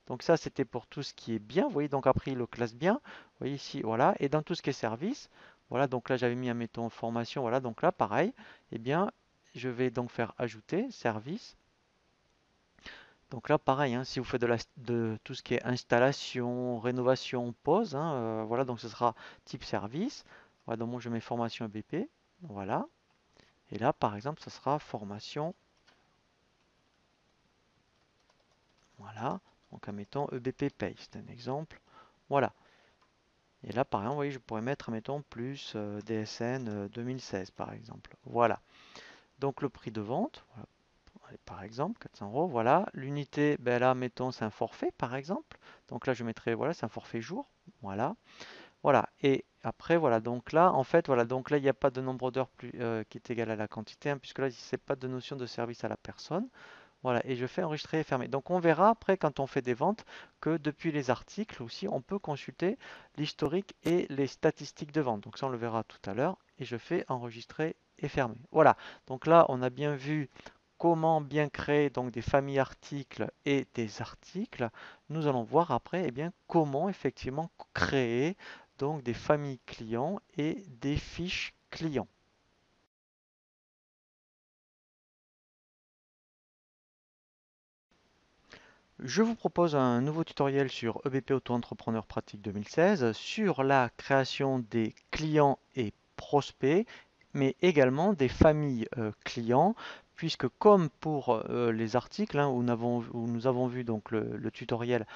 Donc ça, c'était pour tout ce qui est bien. Vous voyez, donc après, il le classe bien. Vous voyez ici, voilà. Et dans tout ce qui est service, voilà. Donc là, j'avais mis, admettons, formation. Voilà. Donc là, pareil. Eh bien, je vais donc faire ajouter service. Donc là, pareil, hein, si vous faites de tout ce qui est installation, rénovation, pose, hein, voilà, donc ce sera type service. Voilà, donc moi je mets formation EBP, voilà. Et là, par exemple, ce sera formation, voilà. Donc admettons EBP Pay, c'est un exemple, voilà. Et là, par exemple, vous voyez, je pourrais mettre, admettons, plus DSN 2016, par exemple, voilà. Donc le prix de vente, voilà, par exemple, 400 euros, voilà. L'unité, ben là, mettons, c'est un forfait, par exemple. Donc là, je mettrai, voilà, c'est un forfait jour, voilà. Voilà, et après, voilà, donc là, en fait, voilà, donc là, il n'y a pas de nombre d'heures qui est égal à la quantité, hein, puisque là, c'est pas de notion de service à la personne. Voilà, et je fais enregistrer et fermer. Donc on verra après, quand on fait des ventes, que depuis les articles aussi, on peut consulter l'historique et les statistiques de vente. Donc ça, on le verra tout à l'heure, et je fais enregistrer et fermer. Voilà, donc là, on a bien vu comment bien créer donc des familles articles et des articles. Nous allons voir après, eh bien, comment effectivement créer donc des familles clients et des fiches clients. Je vous propose un nouveau tutoriel sur EBP Auto-entrepreneur pratique 2016 sur la création des clients et prospects, mais également des familles clients, puisque comme pour les articles, hein, où nous avons vu donc le tutoriel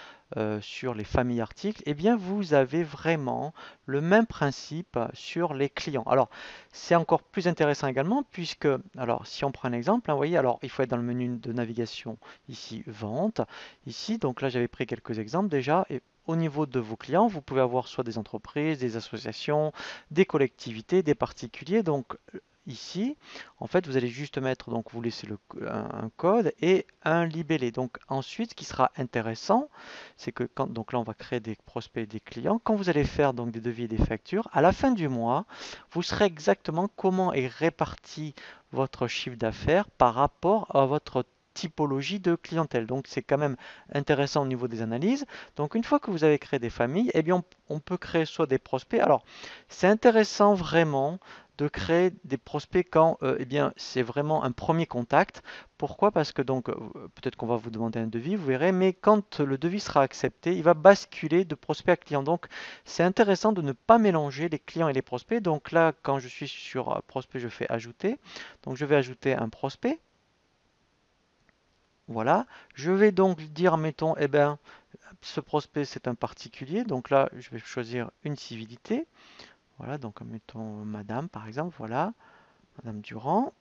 sur les familles articles, eh bien vous avez vraiment le même principe sur les clients. Alors c'est encore plus intéressant également, puisque, alors si on prend un exemple, hein, vous voyez, alors il faut être dans le menu de navigation ici, vente. Ici, donc là, j'avais pris quelques exemples déjà. Et au niveau de vos clients, vous pouvez avoir soit des entreprises, des associations, des collectivités, des particuliers. Donc ici, en fait, vous allez juste mettre, donc vous laissez un code et un libellé. Donc ensuite, ce qui sera intéressant, c'est que quand, donc là, on va créer des prospects et des clients. Quand vous allez faire donc des devis et des factures, à la fin du mois, vous saurez exactement comment est réparti votre chiffre d'affaires par rapport à votre typologie de clientèle. Donc c'est quand même intéressant au niveau des analyses. Donc une fois que vous avez créé des familles, eh bien on peut créer soit des prospects. Alors c'est intéressant vraiment de créer des prospects quand eh bien c'est vraiment un premier contact. Pourquoi? Parce que donc peut-être qu'on va vous demander un devis, vous verrez, mais quand le devis sera accepté, il va basculer de prospect à client. Donc c'est intéressant de ne pas mélanger les clients et les prospects. Donc là, quand je suis sur prospect, je fais ajouter. Donc je vais ajouter un prospect. Voilà. Je vais donc dire, mettons, eh ben, ce prospect c'est un particulier. Donc là, je vais choisir une civilité. Voilà, donc mettons Madame par exemple. Voilà, Madame Durand.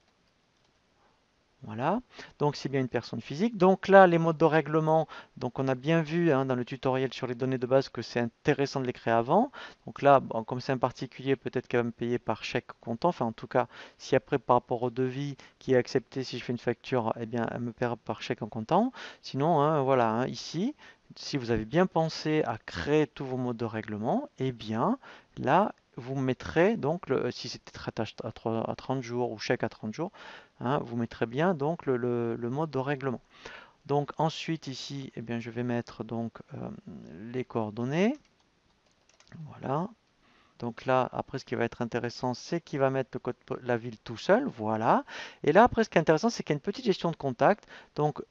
Voilà, donc c'est bien une personne physique. Donc là, les modes de règlement, donc on a bien vu dans le tutoriel sur les données de base que c'est intéressant de les créer avant. Donc là, bon, comme c'est un particulier, peut-être qu'elle va me payer par chèque comptant. Enfin, en tout cas, si après par rapport au devis qui est accepté, si je fais une facture, eh bien, elle me paiera par chèque en comptant. Sinon, voilà, ici, si vous avez bien pensé à créer tous vos modes de règlement, eh bien, là, vous mettrez donc, si c'était tratage à 30 jours ou chèque à 30 jours, vous mettrez bien donc le mode de règlement. Donc ensuite ici, eh bien, je vais mettre donc les coordonnées. Voilà. Donc là, après, ce qui va être intéressant, c'est qu'il va mettre le code la ville tout seul. Voilà. Et là, après, ce qui est intéressant, c'est qu'il y a une petite gestion de contact. Donc,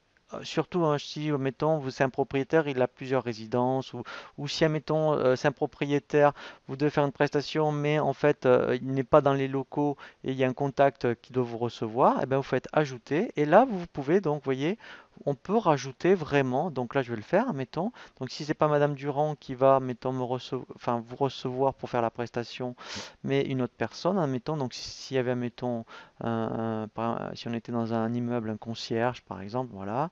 surtout si, mettons, c'est un propriétaire, il a plusieurs résidences, ou si, admettons, c'est un propriétaire, vous devez faire une prestation, mais en fait, il n'est pas dans les locaux et il y a un contact qui doit vous recevoir, et bien, vous faites ajouter. Et là, vous pouvez, donc, vous voyez, on peut rajouter vraiment. Donc là, je vais le faire, mettons. Donc si c'est pas Madame Durand qui va, mettons, enfin, vous recevoir pour faire la prestation, mais une autre personne, admettons, donc s'il y avait, mettons, si on était dans un immeuble, un concierge, par exemple, voilà.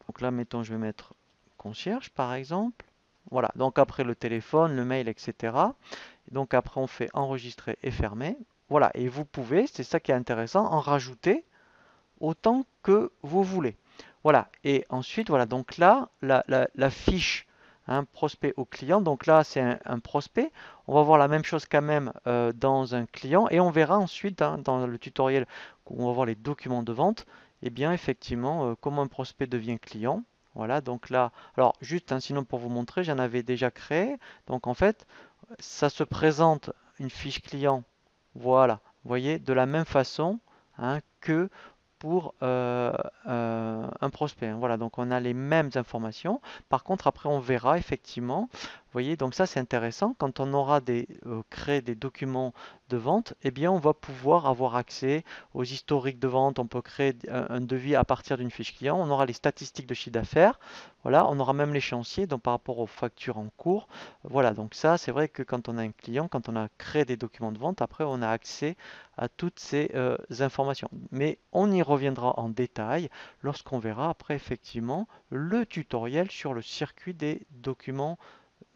Donc là, mettons, je vais mettre concierge, par exemple. Voilà, donc après le téléphone, le mail, etc. Donc après, on fait enregistrer et fermer. Voilà, et vous pouvez, c'est ça qui est intéressant, en rajouter autant que vous voulez. Voilà, et ensuite, voilà, donc là, la fiche prospect au client, donc là, c'est un prospect. On va voir la même chose quand même dans un client, et on verra ensuite dans le tutoriel où on va voir les documents de vente, et bien effectivement, comment un prospect devient client. Voilà, donc là, alors juste, sinon pour vous montrer, j'en avais déjà créé. Donc en fait, ça se présente une fiche client, voilà, vous voyez, de la même façon que pour un prospect. Voilà, donc on a les mêmes informations. Par contre, après, on verra effectivement. Vous voyez, donc ça c'est intéressant. Quand on aura créé des documents de vente, eh bien, on va pouvoir avoir accès aux historiques de vente. On peut créer un devis à partir d'une fiche client. On aura les statistiques de chiffre d'affaires. Voilà, on aura même l'échéancier, donc par rapport aux factures en cours. Voilà, donc ça, c'est vrai que quand on a un client, quand on a créé des documents de vente, après, on a accès à toutes ces informations. Mais on y reviendra en détail lorsqu'on verra après effectivement le tutoriel sur le circuit des documents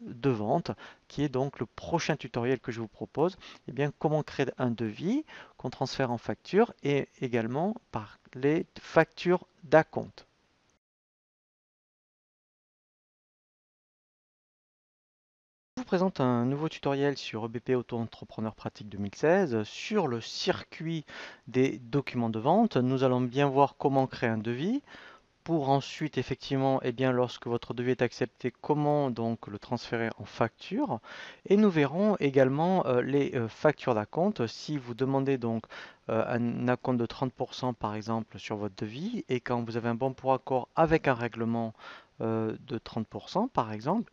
de vente, qui est donc le prochain tutoriel que je vous propose. Eh bien, comment créer un devis qu'on transfère en facture et également par les factures d'acompte. Je vous présente un nouveau tutoriel sur EBP Auto-entrepreneur pratique 2016 sur le circuit des documents de vente. Nous allons bien voir comment créer un devis pour ensuite effectivement, lorsque votre devis est accepté, comment donc le transférer en facture. Et nous verrons également les factures d'acompte. Si vous demandez donc un acompte de 30% par exemple sur votre devis et quand vous avez un bon pour accord avec un règlement de 30% par exemple,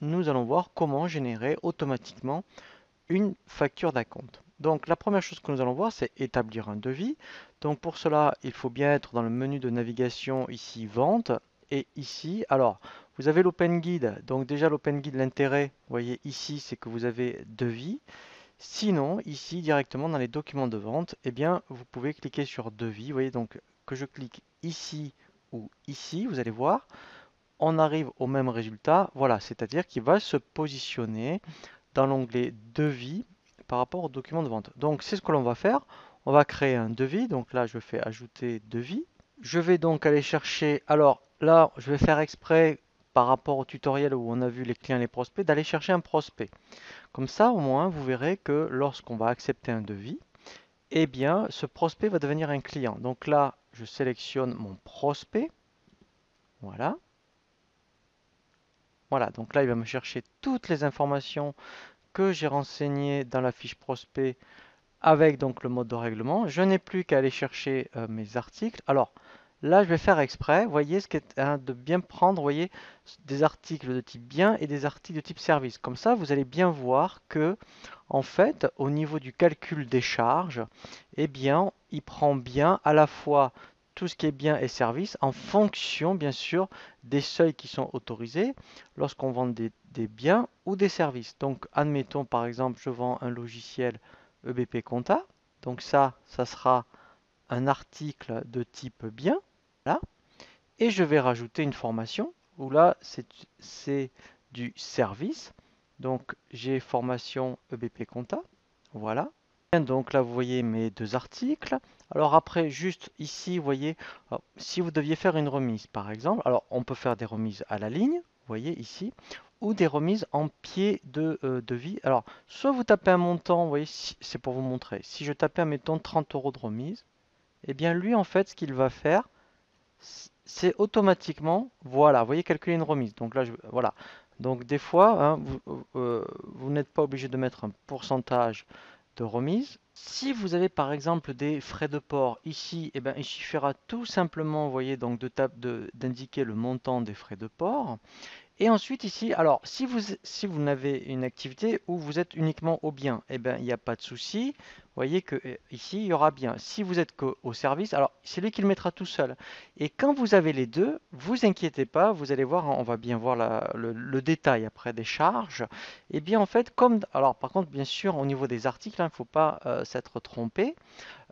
nous allons voir comment générer automatiquement une facture d'acompte. Donc la première chose que nous allons voir, c'est établir un devis. Donc pour cela, il faut bien être dans le menu de navigation ici vente et ici. Alors vous avez l'Open Guide. Donc déjà l'Open Guide, l'intérêt, vous voyez ici, c'est que vous avez devis. Sinon, ici directement dans les documents de vente, vous pouvez cliquer sur devis. Vous voyez donc que je clique ici ou ici, vous allez voir, on arrive au même résultat. Voilà, c'est-à-dire qu'il va se positionner dans l'onglet devis par rapport au document de vente. Donc c'est ce que l'on va faire. On va créer un devis. Donc là, je fais ajouter devis. Je vais donc aller chercher. Alors là, je vais faire exprès par rapport au tutoriel où on a vu les clients et les prospects, d'aller chercher un prospect. Comme ça, au moins, vous verrez que lorsqu'on va accepter un devis, ce prospect va devenir un client. Donc là, je sélectionne mon prospect. Voilà. Voilà, donc là, il va me chercher toutes les informations que j'ai renseignées dans la fiche prospect avec donc le mode de règlement. Je n'ai plus qu'à aller chercher mes articles. Alors là, je vais faire exprès, vous voyez, ce qui est de bien prendre, vous voyez, des articles de type bien et des articles de type service. Comme ça, vous allez bien voir que, en fait, au niveau du calcul des charges, eh bien, il prend bien à la fois tout ce qui est bien et service en fonction, bien sûr, des seuils qui sont autorisés lorsqu'on vend des biens ou des services. Donc, admettons, par exemple, je vends un logiciel EBP Compta. Donc ça sera un article de type bien. Là. Et je vais rajouter une formation où là, c'est du service. Donc j'ai formation EBP Compta. Voilà. Donc là, vous voyez mes deux articles. Alors après, juste ici, vous voyez, alors, si vous deviez faire une remise, par exemple, alors on peut faire des remises à la ligne, vous voyez ici, ou des remises en pied de devis. Alors, soit vous tapez un montant, vous voyez, c'est pour vous montrer. Si je tapais, mettons, 30 € de remise, eh bien lui, en fait, ce qu'il va faire, c'est automatiquement, voilà, vous voyez, calculer une remise. Donc là, voilà. Donc des fois, hein, vous n'êtes pas obligé de mettre un pourcentage de remise. Si vous avez par exemple des frais de port ici, eh ben, il suffira tout simplement, vous voyez, donc d'indiquer le montant des frais de port. Et ensuite ici, alors si vous n'avez une activité où vous êtes uniquement au bien, eh bien il n'y a pas de souci. Vous voyez que ici il y aura bien. Si vous êtes qu'au service, alors c'est lui qui le mettra tout seul. Et quand vous avez les deux, vous inquiétez pas, vous allez voir, on va bien voir le détail après des charges. Et bien en fait, alors par contre bien sûr au niveau des articles, il ne faut pas s'être trompé.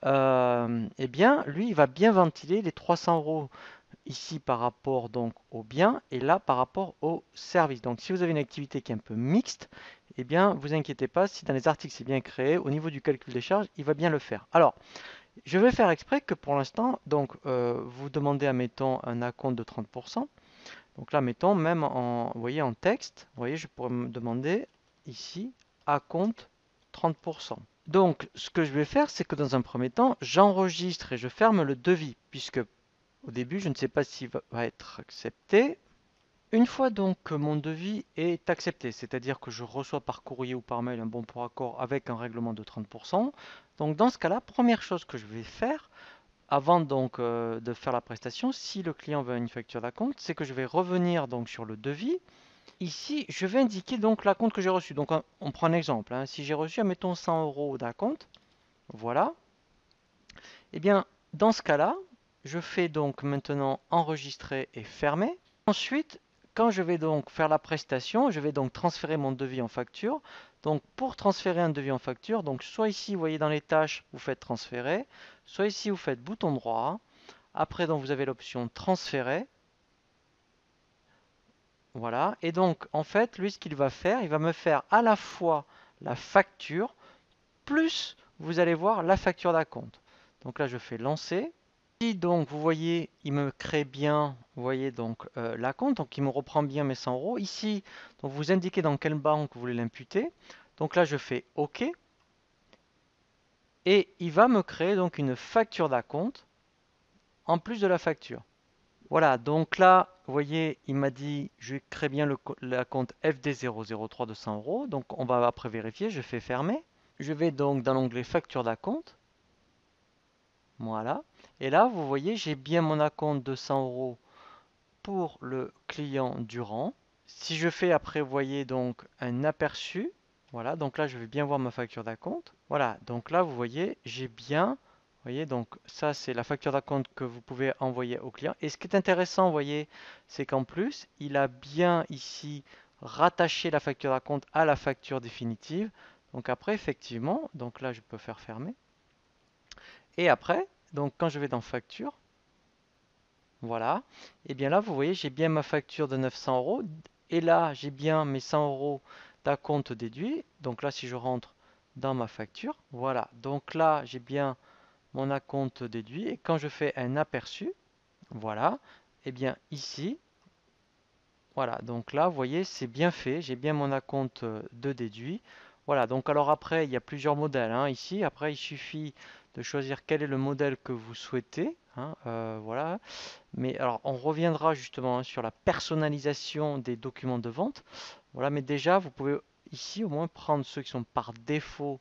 Eh bien lui il va bien ventiler les 300 € ici par rapport donc au bien et là par rapport au service. Donc si vous avez une activité qui est un peu mixte, eh bien vous inquiétez pas, si dans les articles c'est bien créé, au niveau du calcul des charges, il va bien le faire. Alors, je vais faire exprès que pour l'instant, donc vous demandez, admettons, un acompte de 30%. Donc là, mettons, même en, vous voyez, en texte, vous voyez, je pourrais me demander ici, acompte 30%. Donc, ce que je vais faire, c'est que dans un premier temps, j'enregistre et je ferme le devis, puisque au début, je ne sais pas s'il va être accepté. Une fois donc que mon devis est accepté, c'est-à-dire que je reçois par courrier ou par mail un bon pour accord avec un règlement de 30%, donc dans ce cas-là, première chose que je vais faire, avant donc de faire la prestation, si le client veut une facture d'acompte, c'est que je vais revenir donc sur le devis. Ici, je vais indiquer donc l'acompte que j'ai reçu. Donc on prend un exemple, hein. Si j'ai reçu, admettons 100 € d'acompte, voilà. Eh bien, dans ce cas-là, je fais donc maintenant enregistrer et fermer. Ensuite, quand je vais donc faire la prestation, je vais donc transférer mon devis en facture. Donc pour transférer un devis en facture, donc soit ici, vous voyez dans les tâches, vous faites transférer, soit ici, vous faites bouton droit. Après, donc vous avez l'option transférer. Voilà. Et donc, en fait, lui, ce qu'il va faire, il va me faire à la fois la facture, plus vous allez voir la facture d'acompte. Donc là, je fais lancer. Si donc vous voyez, il me crée bien, vous voyez donc l'acompte, donc il me reprend bien mes 100 €. Ici, donc vous indiquez dans quelle banque vous voulez l'imputer. Donc là, je fais OK. Et il va me créer donc une facture d'acompte en plus de la facture. Voilà, donc là, vous voyez, il m'a dit, je crée bien l'acompte FD003 de 100 €. Donc on va après vérifier, je fais fermer. Je vais donc dans l'onglet facture d'acompte. Voilà. Et là, vous voyez, j'ai bien mon acompte de 100 € pour le client Durand. Si je fais après, vous voyez donc un aperçu. Voilà, donc là, je vais bien voir ma facture d'acompte. Voilà, donc là, vous voyez, j'ai bien. Vous voyez, donc ça, c'est la facture d'acompte que vous pouvez envoyer au client. Et ce qui est intéressant, vous voyez, c'est qu'en plus, il a bien ici rattaché la facture d'acompte à la facture définitive. Donc après, effectivement, donc là, je peux faire fermer. Et après, donc quand je vais dans facture, voilà, et bien là, vous voyez, j'ai bien ma facture de 900 €. Et là, j'ai bien mes 100 € d'acompte déduit. Donc là, si je rentre dans ma facture, voilà. Donc là, j'ai bien mon acompte déduit. Et quand je fais un aperçu, voilà, et bien ici, voilà. Donc là, vous voyez, c'est bien fait. J'ai bien mon acompte de déduit. Voilà. Donc alors après, il y a plusieurs modèles, hein, ici. Après, il suffit de choisir quel est le modèle que vous souhaitez, hein, voilà. Mais alors, on reviendra justement, hein, sur la personnalisation des documents de vente. Voilà, mais déjà, vous pouvez ici au moins prendre ceux qui sont par défaut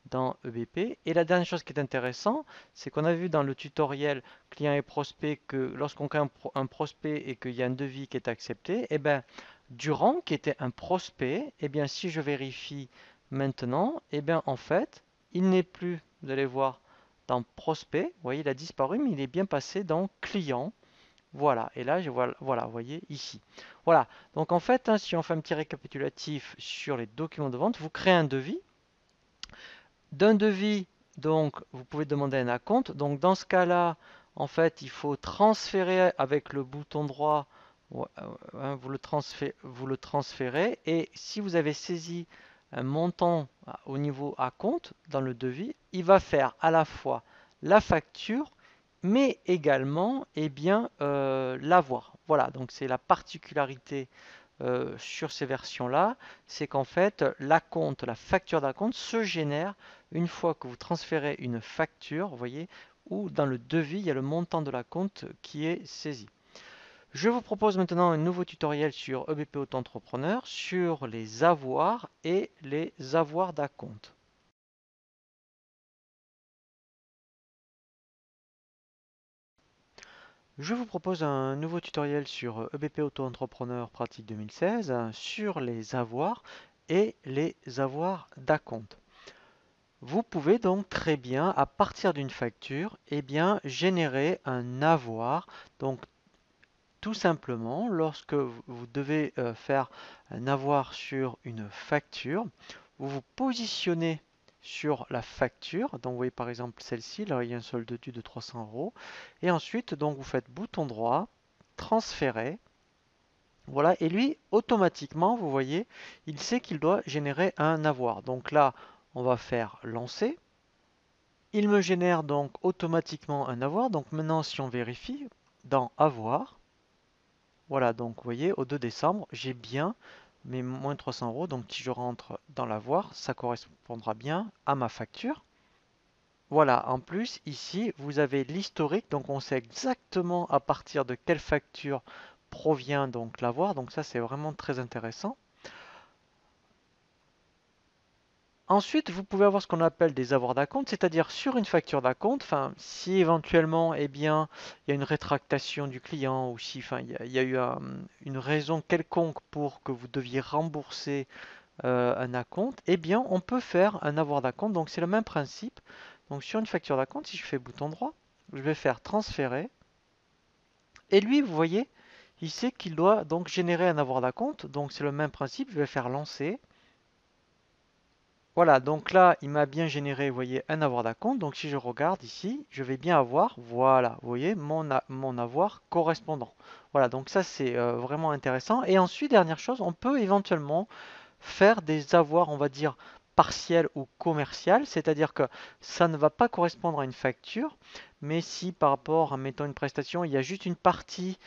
dans EBP. Et la dernière chose qui est intéressante, c'est qu'on a vu dans le tutoriel client et prospect que lorsqu'on crée un prospect et qu'il y a un devis qui est accepté, et bien, Durand, qui était un prospect, et bien, si je vérifie maintenant, et bien, en fait, il n'est plus, vous allez voir, dans prospect. Vous voyez, il a disparu, mais il est bien passé dans client. Voilà, et là, je vois, voilà, vous voyez ici. Voilà, donc en fait, hein, si on fait un petit récapitulatif sur les documents de vente, vous créez un devis. D'un devis, donc, vous pouvez demander un acompte. Donc, dans ce cas-là, en fait, il faut transférer avec le bouton droit. Hein, vous le transférez. Et si vous avez saisi un montant au niveau acompte dans le devis, il va faire à la fois la facture, mais également, eh bien, l'avoir. Voilà, donc c'est la particularité sur ces versions-là, c'est qu'en fait, l'acompte, la facture d'acompte se génère une fois que vous transférez une facture, vous voyez, ou dans le devis, il y a le montant de l'acompte qui est saisi. Je vous propose maintenant un nouveau tutoriel sur EBP Auto-entrepreneur sur les avoirs et les avoirs d'acompte. Je vous propose un nouveau tutoriel sur EBP Auto-entrepreneur pratique 2016 sur les avoirs et les avoirs d'acompte. Vous pouvez donc très bien, à partir d'une facture, eh bien, générer un avoir. Donc, tout simplement, lorsque vous devez faire un avoir sur une facture, vous vous positionnez sur la facture. Donc, vous voyez par exemple celle-ci, là, il y a un solde dû de 300 euros. Et ensuite, donc, vous faites bouton droit, transférer. Voilà, et lui, automatiquement, vous voyez, il sait qu'il doit générer un avoir. Donc là, on va faire lancer. Il me génère donc automatiquement un avoir. Donc maintenant, si on vérifie, dans avoir, voilà, donc vous voyez, au 2 décembre, j'ai bien mes moins 300 euros. Donc si je rentre dans l'avoir, ça correspondra bien à ma facture. Voilà, en plus, ici, vous avez l'historique. Donc on sait exactement à partir de quelle facture provient donc l'avoir. Donc ça, c'est vraiment très intéressant. Ensuite, vous pouvez avoir ce qu'on appelle des avoirs d'acompte, c'est-à-dire sur une facture d'acompte, enfin, si éventuellement, eh bien, il y a une rétractation du client ou si, enfin, il y a eu une raison quelconque pour que vous deviez rembourser un acompte, eh bien, on peut faire un avoir d'acompte. Donc, c'est le même principe. Donc, sur une facture d'acompte, si je fais bouton droit, je vais faire transférer. Et lui, vous voyez, il sait qu'il doit donc générer un avoir d'acompte. Donc, c'est le même principe. Je vais faire lancer. Voilà, donc là, il m'a bien généré, vous voyez, un avoir d'acompte. Donc si je regarde ici, je vais bien avoir, voilà, vous voyez, mon avoir correspondant. Voilà, donc ça c'est vraiment intéressant. Et ensuite, dernière chose, on peut éventuellement faire des avoirs, on va dire, partiels ou commercial, c'est-à-dire que ça ne va pas correspondre à une facture, mais si par rapport à, mettons, une prestation, il y a juste une partie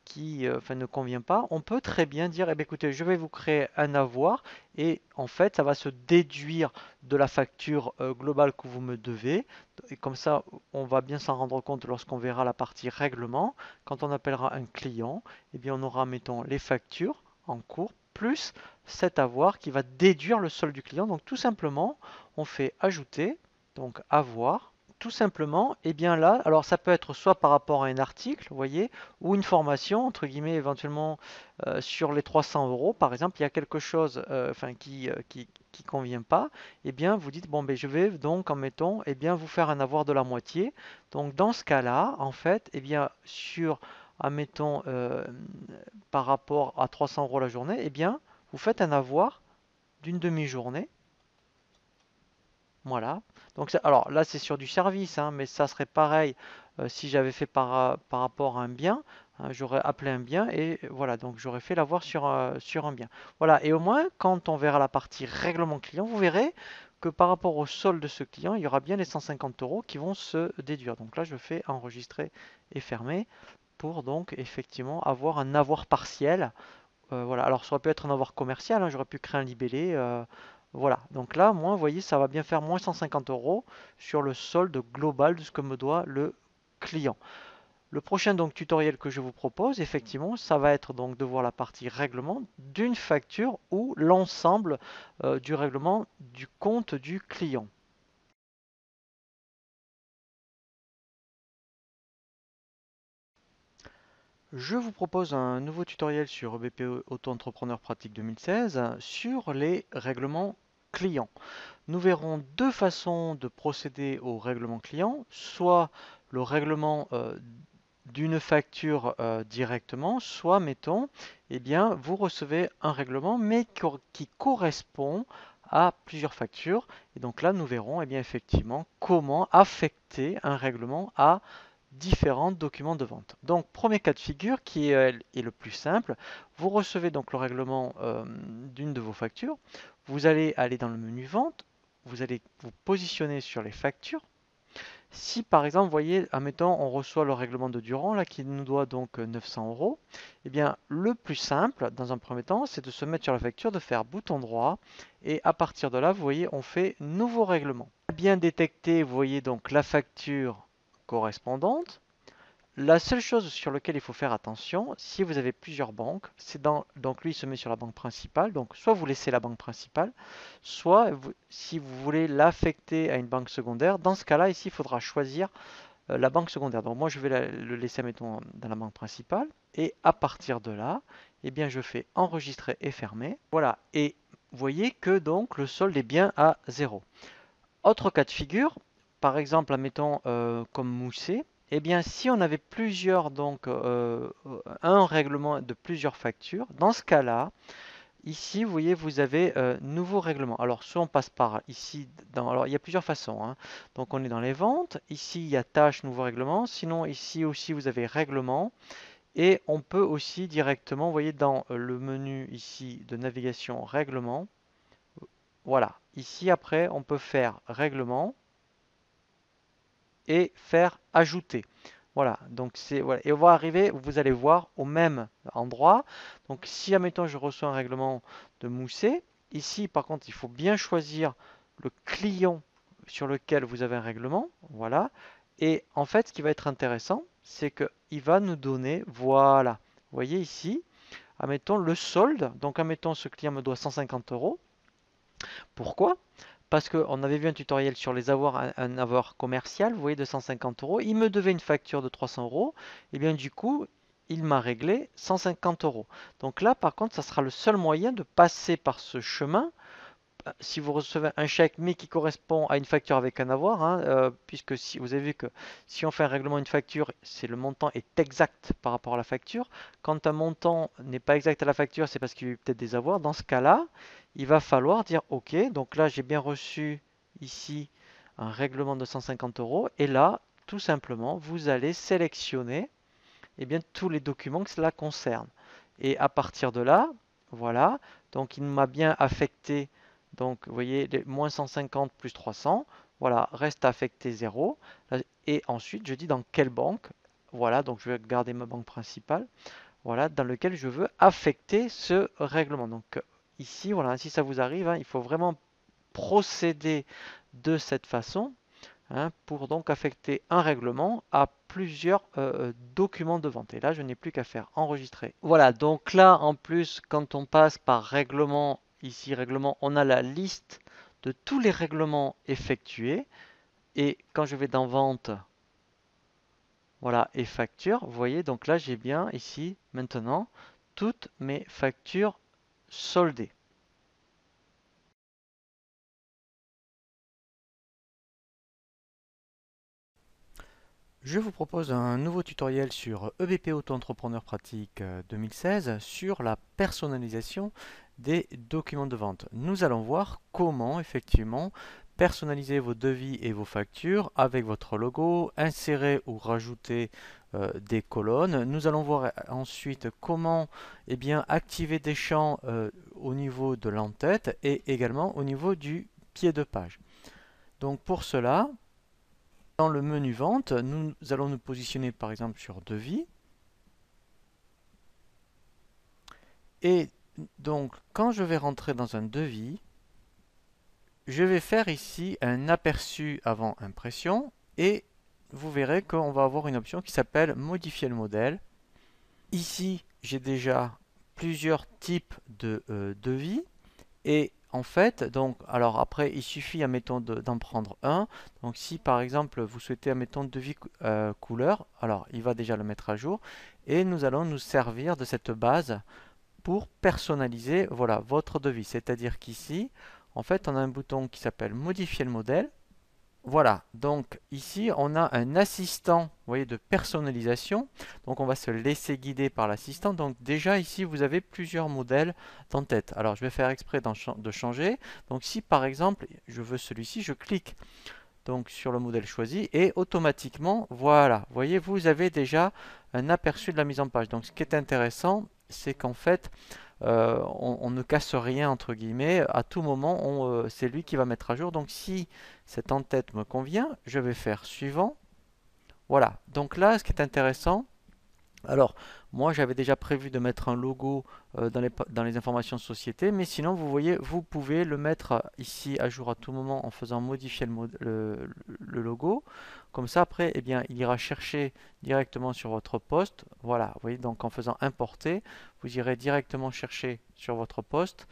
qui enfin, ne convient pas, on peut très bien dire, eh bien, écoutez, je vais vous créer un avoir et en fait, ça va se déduire de la facture globale que vous me devez. Et comme ça, on va bien s'en rendre compte lorsqu'on verra la partie règlement. Quand on appellera un client, eh bien, on aura, mettons, les factures en cours plus cet avoir qui va déduire le solde du client. Donc tout simplement, on fait ajouter, donc avoir, tout simplement, et bien là, alors ça peut être soit par rapport à un article, vous voyez, ou une formation, entre guillemets, éventuellement sur les 300 euros, par exemple, il y a quelque chose enfin, qui convient pas, et bien vous dites, bon, ben, je vais donc, en mettant, et bien vous faire un avoir de la moitié. Donc dans ce cas-là, en fait, et bien sur, admettons, par rapport à 300 euros la journée, eh bien, vous faites un avoir d'une demi-journée. Voilà. Donc, alors là, c'est sur du service, hein, mais ça serait pareil si j'avais fait par rapport à un bien. Hein, j'aurais appelé un bien et voilà, donc j'aurais fait l'avoir sur un bien. Voilà, et au moins, quand on verra la partie règlement client, vous verrez que par rapport au solde de ce client, il y aura bien les 150 euros qui vont se déduire. Donc là, je fais enregistrer et fermer pour donc effectivement avoir un avoir partiel. Voilà. Alors ça aurait pu être un avoir commercial, hein, j'aurais pu créer un libellé Voilà, donc là, moi, vous voyez, ça va bien faire moins 150 euros sur le solde global de ce que me doit le client. Le prochain donc tutoriel que je vous propose, effectivement, ça va être donc de voir la partie règlement d'une facture ou l'ensemble du règlement du compte du client. Je vous propose un nouveau tutoriel sur EBP Auto-entrepreneur pratique 2016 sur les règlements clients. Nous verrons deux façons de procéder au règlement client, soit le règlement d'une facture directement, soit mettons, eh bien, vous recevez un règlement mais qui correspond à plusieurs factures. Et donc là, nous verrons eh bien, effectivement comment affecter un règlement à différents documents de vente. Donc, premier cas de figure qui est le plus simple, vous recevez donc le règlement d'une de vos factures, vous allez aller dans le menu vente, vous allez vous positionner sur les factures. Si par exemple, vous voyez, admettons, on reçoit le règlement de Durand là, qui nous doit donc 900 euros, eh bien, le plus simple, dans un premier temps, c'est de se mettre sur la facture, de faire bouton droit, et à partir de là, vous voyez, on fait nouveau règlement. Bien détecté, vous voyez donc la facture correspondante. La seule chose sur laquelle il faut faire attention, si vous avez plusieurs banques, c'est donc lui il se met sur la banque principale, donc soit vous laissez la banque principale, soit si vous voulez l'affecter à une banque secondaire, dans ce cas-là, ici il faudra choisir la banque secondaire. Donc moi je vais le laisser mettons dans la banque principale, et à partir de là, eh bien je fais enregistrer et fermer. Voilà, et vous voyez que donc le solde est bien à 0. Autre cas de figure, par exemple, admettons comme Mousset, eh bien si on avait plusieurs, donc un règlement de plusieurs factures, dans ce cas-là, ici, vous voyez, vous avez nouveau règlement. Alors, soit on passe par ici, alors il y a plusieurs façons, hein. Donc on est dans les ventes, ici il y a tâche, nouveau règlement, sinon ici aussi vous avez règlement, et on peut aussi directement, vous voyez, dans le menu ici de navigation règlement, voilà, ici après on peut faire règlement, et faire ajouter. Voilà, donc c'est voilà. Et on va arriver, vous allez voir au même endroit. Donc si admettons je reçois un règlement de Mousset, ici par contre il faut bien choisir le client sur lequel vous avez un règlement. Voilà. Et en fait ce qui va être intéressant, c'est qu'il va nous donner, voilà, vous voyez ici, admettons le solde. Donc admettons ce client me doit 150 euros. Pourquoi? Parce qu'on avait vu un tutoriel sur les avoirs, un avoir commercial, vous voyez, de 150 euros. Il me devait une facture de 300 euros. Et bien du coup, il m'a réglé 150 euros. Donc là, par contre, ça sera le seul moyen de passer par ce chemin si vous recevez un chèque mais qui correspond à une facture avec un avoir, hein, puisque si vous avez vu que si on fait un règlement d'une facture, c'est le montant est exact par rapport à la facture. Quand un montant n'est pas exact à la facture, c'est parce qu'il y a eu peut-être des avoirs. Dans ce cas-là, il va falloir dire OK, donc là j'ai bien reçu ici un règlement de 150 euros, et là, tout simplement, vous allez sélectionner eh bien, tous les documents que cela concerne. Et à partir de là, voilà, donc il m'a bien affecté, donc vous voyez, les moins 150 plus 300, voilà, reste affecté 0. Et ensuite, je dis dans quelle banque, voilà, donc je vais garder ma banque principale, voilà, dans lequel je veux affecter ce règlement. Donc ici, voilà, si ça vous arrive, hein, il faut vraiment procéder de cette façon, hein, pour donc affecter un règlement à plusieurs documents de vente. Et là, je n'ai plus qu'à faire enregistrer. Voilà, donc là, en plus, quand on passe par règlement, ici règlement, on a la liste de tous les règlements effectués. Et quand je vais dans vente, voilà, et facture, vous voyez, donc là, j'ai bien ici, maintenant, toutes mes factures soldées. Je vous propose un nouveau tutoriel sur EBP Auto-entrepreneur pratique 2016 sur la personnalisation des documents de vente. Nous allons voir comment effectivement personnaliser vos devis et vos factures avec votre logo, insérer ou rajouter des colonnes. Nous allons voir ensuite comment activer des champs au niveau de l'entête et également au niveau du pied de page. Donc pour cela, dans le menu vente, nous allons nous positionner par exemple sur devis. Et donc, quand je vais rentrer dans un devis, je vais faire ici un aperçu avant impression et vous verrez qu'on va avoir une option qui s'appelle modifier le modèle. Ici, j'ai déjà plusieurs types de devis et en fait, donc, alors après, il suffit, admettons, d'en prendre un. Donc, si par exemple, vous souhaitez, admettons, devis couleur, alors il va déjà le mettre à jour et nous allons nous servir de cette base pour personnaliser, voilà, votre devis. C'est-à-dire qu'ici, en fait, on a un bouton qui s'appelle modifier le modèle. Voilà, donc ici on a un assistant, vous voyez, de personnalisation. Donc on va se laisser guider par l'assistant. Donc déjà ici vous avez plusieurs modèles en tête. Alors je vais faire exprès de changer. Donc si par exemple je veux celui-ci, je clique donc sur le modèle choisi et automatiquement, voilà, vous voyez, vous avez déjà un aperçu de la mise en page. Donc ce qui est intéressant, c'est qu'en fait, on ne casse rien entre guillemets. À tout moment, c'est lui qui va mettre à jour. Donc si cette en-tête me convient, je vais faire suivant. Voilà. Donc là, ce qui est intéressant, alors, moi j'avais déjà prévu de mettre un logo dans les informations de société, mais sinon vous voyez, vous pouvez le mettre ici à jour à tout moment en faisant modifier le logo. Comme ça après, eh bien, il ira chercher directement sur votre poste. Voilà, vous voyez, donc en faisant importer, vous irez directement chercher sur votre poste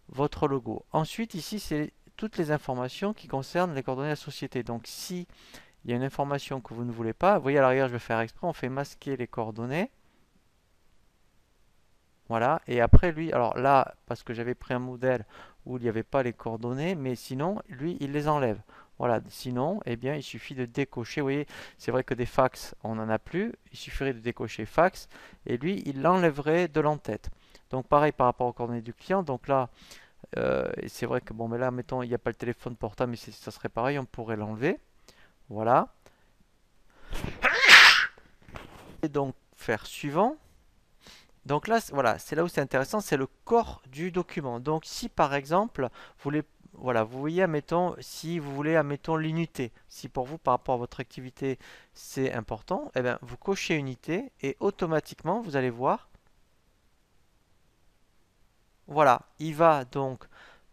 votre logo. Ensuite ici, c'est toutes les informations qui concernent les coordonnées de la société. Donc si il y a une information que vous ne voulez pas, vous voyez à l'arrière, je vais faire exprès, on fait masquer les coordonnées. Voilà, et après lui, alors là, parce que j'avais pris un modèle où il n'y avait pas les coordonnées, mais sinon, lui, il les enlève. Voilà, sinon, eh bien, il suffit de décocher. Vous voyez, c'est vrai que des fax, on n'en a plus. Il suffirait de décocher fax, et lui, il l'enlèverait de l'entête. Donc pareil par rapport aux coordonnées du client. Donc là, c'est vrai que bon, mais là, mettons, il n'y a pas le téléphone portable, mais ça serait pareil, on pourrait l'enlever. Voilà. Et donc faire suivant. Donc là, voilà, c'est là où c'est intéressant, c'est le corps du document. Donc si par exemple, vous voulez, voilà, vous voyez, admettons, si vous voulez, admettons, l'unité. Si pour vous, par rapport à votre activité, c'est important, eh bien, vous cochez unité et automatiquement, vous allez voir, voilà, il va donc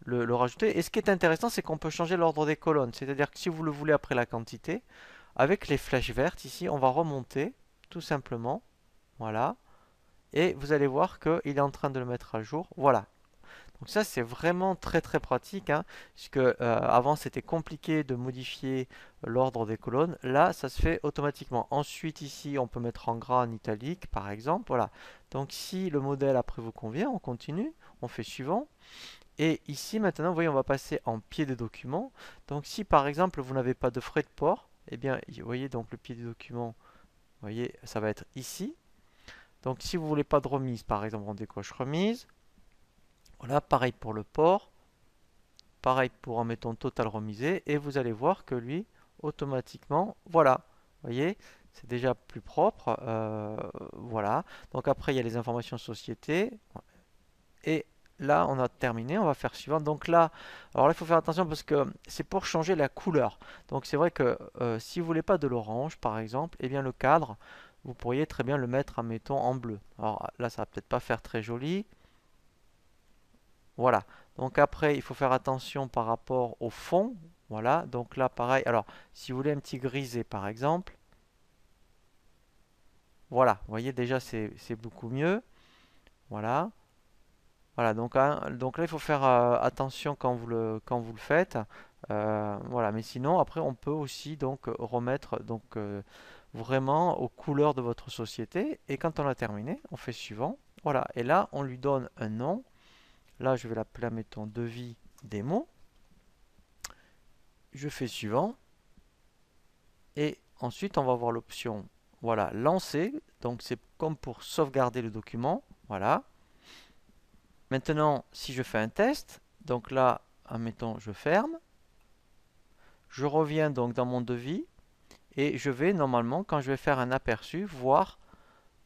le rajouter. Et ce qui est intéressant, c'est qu'on peut changer l'ordre des colonnes. C'est-à-dire que si vous le voulez après la quantité, avec les flèches vertes ici, on va remonter, tout simplement, voilà. Et vous allez voir qu'il est en train de le mettre à jour. Voilà. Donc ça c'est vraiment très très pratique, hein, puisque avant c'était compliqué de modifier l'ordre des colonnes. Là ça se fait automatiquement. Ensuite ici on peut mettre en gras, en italique par exemple. Voilà. Donc si le modèle après vous convient, on continue, on fait suivant. Et ici maintenant vous voyez on va passer en pied de document. Donc si par exemple vous n'avez pas de frais de port, eh bien vous voyez donc le pied du document, vous voyez ça va être ici. Donc si vous voulez pas de remise, par exemple, on décoche remise. Voilà, pareil pour le port. Pareil pour en mettant total remisé. Et vous allez voir que lui, automatiquement, voilà. Vous voyez, c'est déjà plus propre. Voilà. Donc après, il y a les informations société. Et là, on a terminé. On va faire suivant. Donc là, alors là, il faut faire attention parce que c'est pour changer la couleur. Donc c'est vrai que si vous voulez pas de l'orange, par exemple, eh bien le cadre, vous pourriez très bien le mettre, admettons, en bleu. Alors là, ça va peut-être pas faire très joli. Voilà. Donc après, il faut faire attention par rapport au fond. Voilà. Donc là, pareil. Alors, si vous voulez un petit grisé, par exemple. Voilà. Vous voyez, déjà, c'est beaucoup mieux. Voilà. Voilà. Donc, hein, donc là, il faut faire attention quand vous le faites. Voilà. Mais sinon, après, on peut aussi donc remettre donc vraiment aux couleurs de votre société. Et quand on a terminé, on fait suivant. Voilà. Et là, on lui donne un nom. Là, je vais l'appeler, mettons, devis démo. Je fais suivant. Et ensuite, on va avoir l'option, voilà, lancer. Donc, c'est comme pour sauvegarder le document. Voilà. Maintenant, si je fais un test, donc là, admettons, je ferme. Je reviens donc dans mon devis. Et je vais, normalement, quand je vais faire un aperçu, voir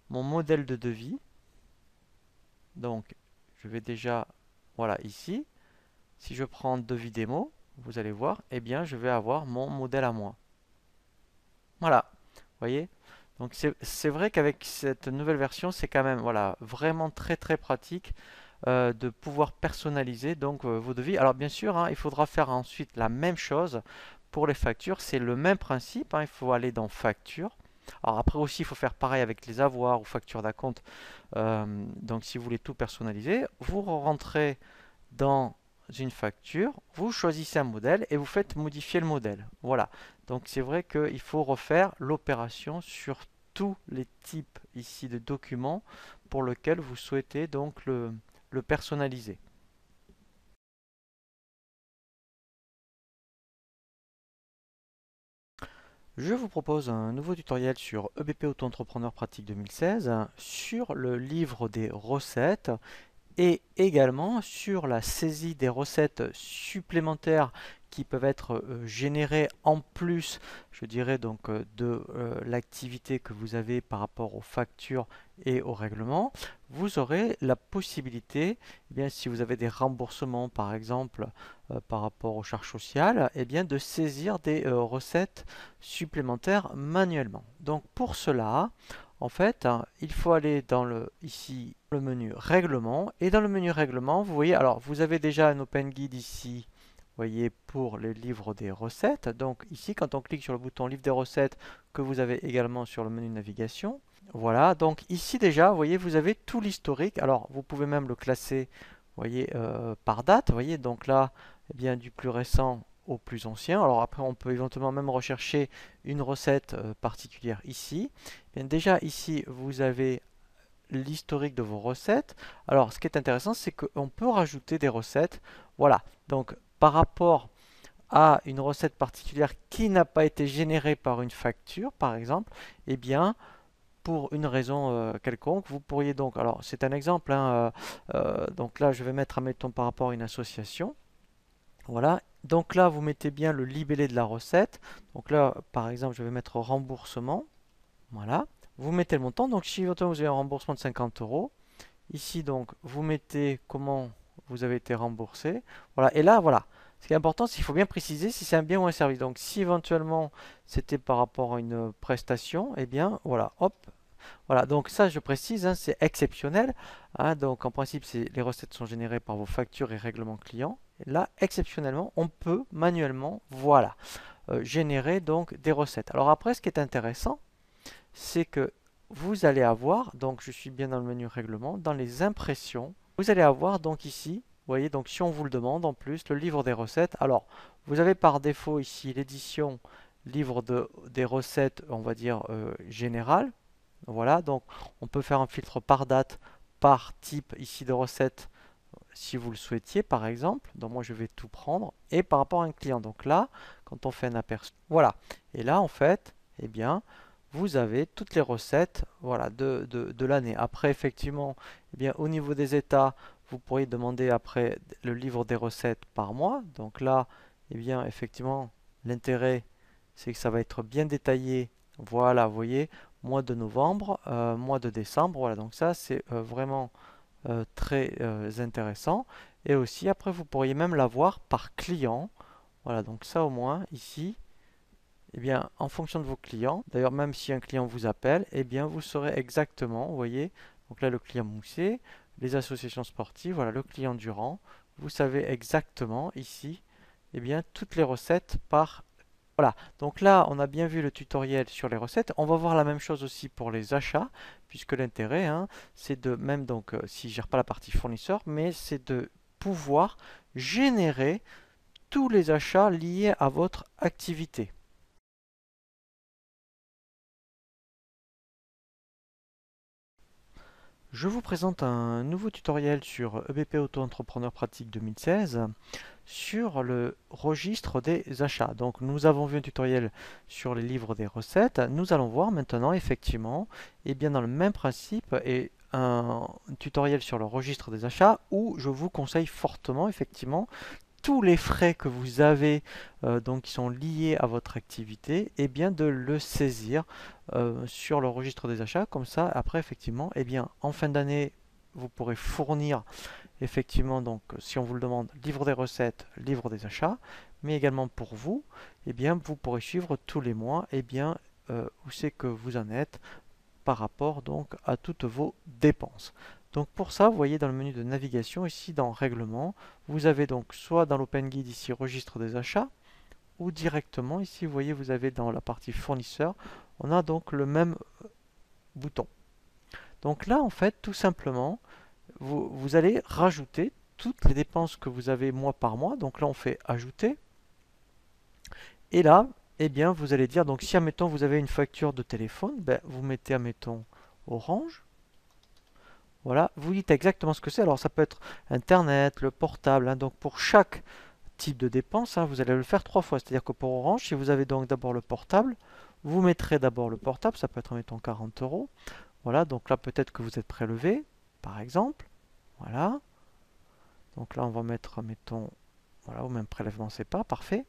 mon modèle de devis. Donc, je vais déjà, voilà, ici. Si je prends devis démo, vous allez voir, eh bien, je vais avoir mon modèle à moi. Voilà, vous voyez? Donc c'est vrai qu'avec cette nouvelle version, c'est quand même voilà, vraiment très très pratique. de pouvoir personnaliser donc vos devis. Alors bien sûr, hein, il faudra faire ensuite la même chose pour les factures. C'est le même principe, hein, il faut aller dans facture. Alors après aussi, il faut faire pareil avec les avoirs ou factures d'acompte. Donc si vous voulez tout personnaliser, vous rentrez dans une facture, vous choisissez un modèle et vous faites modifier le modèle. Voilà. Donc c'est vrai qu'il faut refaire l'opération sur tous les types ici de documents pour lesquels vous souhaitez donc le personnaliser. Je vous propose un nouveau tutoriel sur EBP Auto-entrepreneur pratique 2016 sur le livre des recettes et également sur la saisie des recettes supplémentaires qui peuvent être générées en plus, je dirais donc de l'activité que vous avez par rapport aux factures et aux règlements. Vous aurez la possibilité, eh bien, si vous avez des remboursements par exemple par rapport aux charges sociales, eh bien, de saisir des recettes supplémentaires manuellement. Donc pour cela, en fait, hein, il faut aller dans ici le menu règlement et dans le menu règlement, vous voyez, alors vous avez déjà un Open Guide ici, vous voyez, pour les livres des recettes. Donc ici, quand on clique sur le bouton livre des recettes que vous avez également sur le menu navigation, voilà. Donc ici déjà, vous voyez, vous avez tout l'historique. Alors vous pouvez même le classer, vous voyez, par date. Vous voyez, donc là, eh bien, du plus récent au plus ancien. Alors après, on peut éventuellement même rechercher une recette particulière ici. Bien, déjà ici, vous avez l'historique de vos recettes. Alors, ce qui est intéressant, c'est qu'on peut rajouter des recettes. Voilà. Donc, par rapport à une recette particulière qui n'a pas été générée par une facture, par exemple, eh bien, pour une raison quelconque, vous pourriez donc, alors c'est un exemple, hein, donc là je vais mettre, admettons, par rapport à une association, voilà, donc là vous mettez bien le libellé de la recette, donc là par exemple je vais mettre remboursement, voilà, vous mettez le montant, donc si vous avez un remboursement de 50 euros, ici donc vous mettez comment vous avez été remboursé, voilà, et là voilà, ce qui est important c'est qu'il faut bien préciser si c'est un bien ou un service, donc si éventuellement c'était par rapport à une prestation, eh bien voilà, hop, voilà, donc ça je précise, hein, c'est exceptionnel, hein, donc en principe les recettes sont générées par vos factures et règlements clients. Et là, exceptionnellement, on peut manuellement, voilà, générer donc des recettes. Alors après, ce qui est intéressant, c'est que vous allez avoir, donc je suis bien dans le menu règlement, dans les impressions, vous allez avoir donc ici, vous voyez, donc si on vous le demande en plus, le livre des recettes. Alors, vous avez par défaut ici l'édition livre des recettes, on va dire générale. Voilà, donc on peut faire un filtre par date, par type ici de recette, si vous le souhaitiez par exemple. Donc moi je vais tout prendre. Et par rapport à un client, donc là, quand on fait un aperçu, voilà. Et là en fait, eh bien, vous avez toutes les recettes voilà, de l'année. Après effectivement, eh bien, au niveau des états, vous pourriez demander après le livre des recettes par mois. Donc là, eh bien, effectivement, l'intérêt, c'est que ça va être bien détaillé. Voilà, vous voyez, mois de novembre, mois de décembre. Voilà, donc ça, c'est vraiment très intéressant. Et aussi, après, vous pourriez même l'avoir par client. Voilà, donc ça au moins, ici, eh bien, en fonction de vos clients, d'ailleurs, même si un client vous appelle, eh bien, vous saurez exactement, vous voyez, donc là, le client Mousset, les associations sportives, voilà, le client Durand, vous savez exactement ici, eh bien, toutes les recettes par voilà, donc là on a bien vu le tutoriel sur les recettes. On va voir la même chose aussi pour les achats, puisque l'intérêt, hein, c'est de même donc si je gère pas la partie fournisseur, mais c'est de pouvoir générer tous les achats liés à votre activité. Je vous présente un nouveau tutoriel sur EBP Auto-entrepreneur pratique 2016 sur le registre des achats. Donc nous avons vu un tutoriel sur les livres des recettes. Nous allons voir maintenant effectivement, et bien dans le même principe, et un tutoriel sur le registre des achats où je vous conseille fortement effectivement tous les frais que vous avez donc qui sont liés à votre activité, et bien de le saisir sur le registre des achats. Comme ça, après effectivement, et bien en fin d'année, vous pourrez fournir effectivement donc si on vous le demande, livre des recettes, livre des achats, mais également pour vous, et bien vous pourrez suivre tous les mois, et bien où c'est que vous en êtes par rapport donc à toutes vos dépenses. Donc pour ça, vous voyez dans le menu de navigation, ici dans Règlement, vous avez donc soit dans l'Open Guide ici Registre des achats, ou directement ici, vous voyez, vous avez dans la partie Fournisseur, on a donc le même bouton. Donc là, en fait, tout simplement, vous allez rajouter toutes les dépenses que vous avez mois par mois. Donc là, on fait Ajouter. Et là, eh bien, vous allez dire, donc si, admettons, vous avez une facture de téléphone, ben, vous mettez, admettons, Orange. Voilà, vous dites exactement ce que c'est. Alors, ça peut être Internet, le portable. Hein. Donc, pour chaque type de dépense, hein, vous allez le faire 3 fois. C'est-à-dire que pour Orange, si vous avez donc d'abord le portable, vous mettrez d'abord le portable. Ça peut être, mettons, 40 euros. Voilà, donc là, peut-être que vous êtes prélevé, par exemple. Voilà. Donc là, on va mettre, mettons, voilà, au même prélèvement, c'est pas, parfait.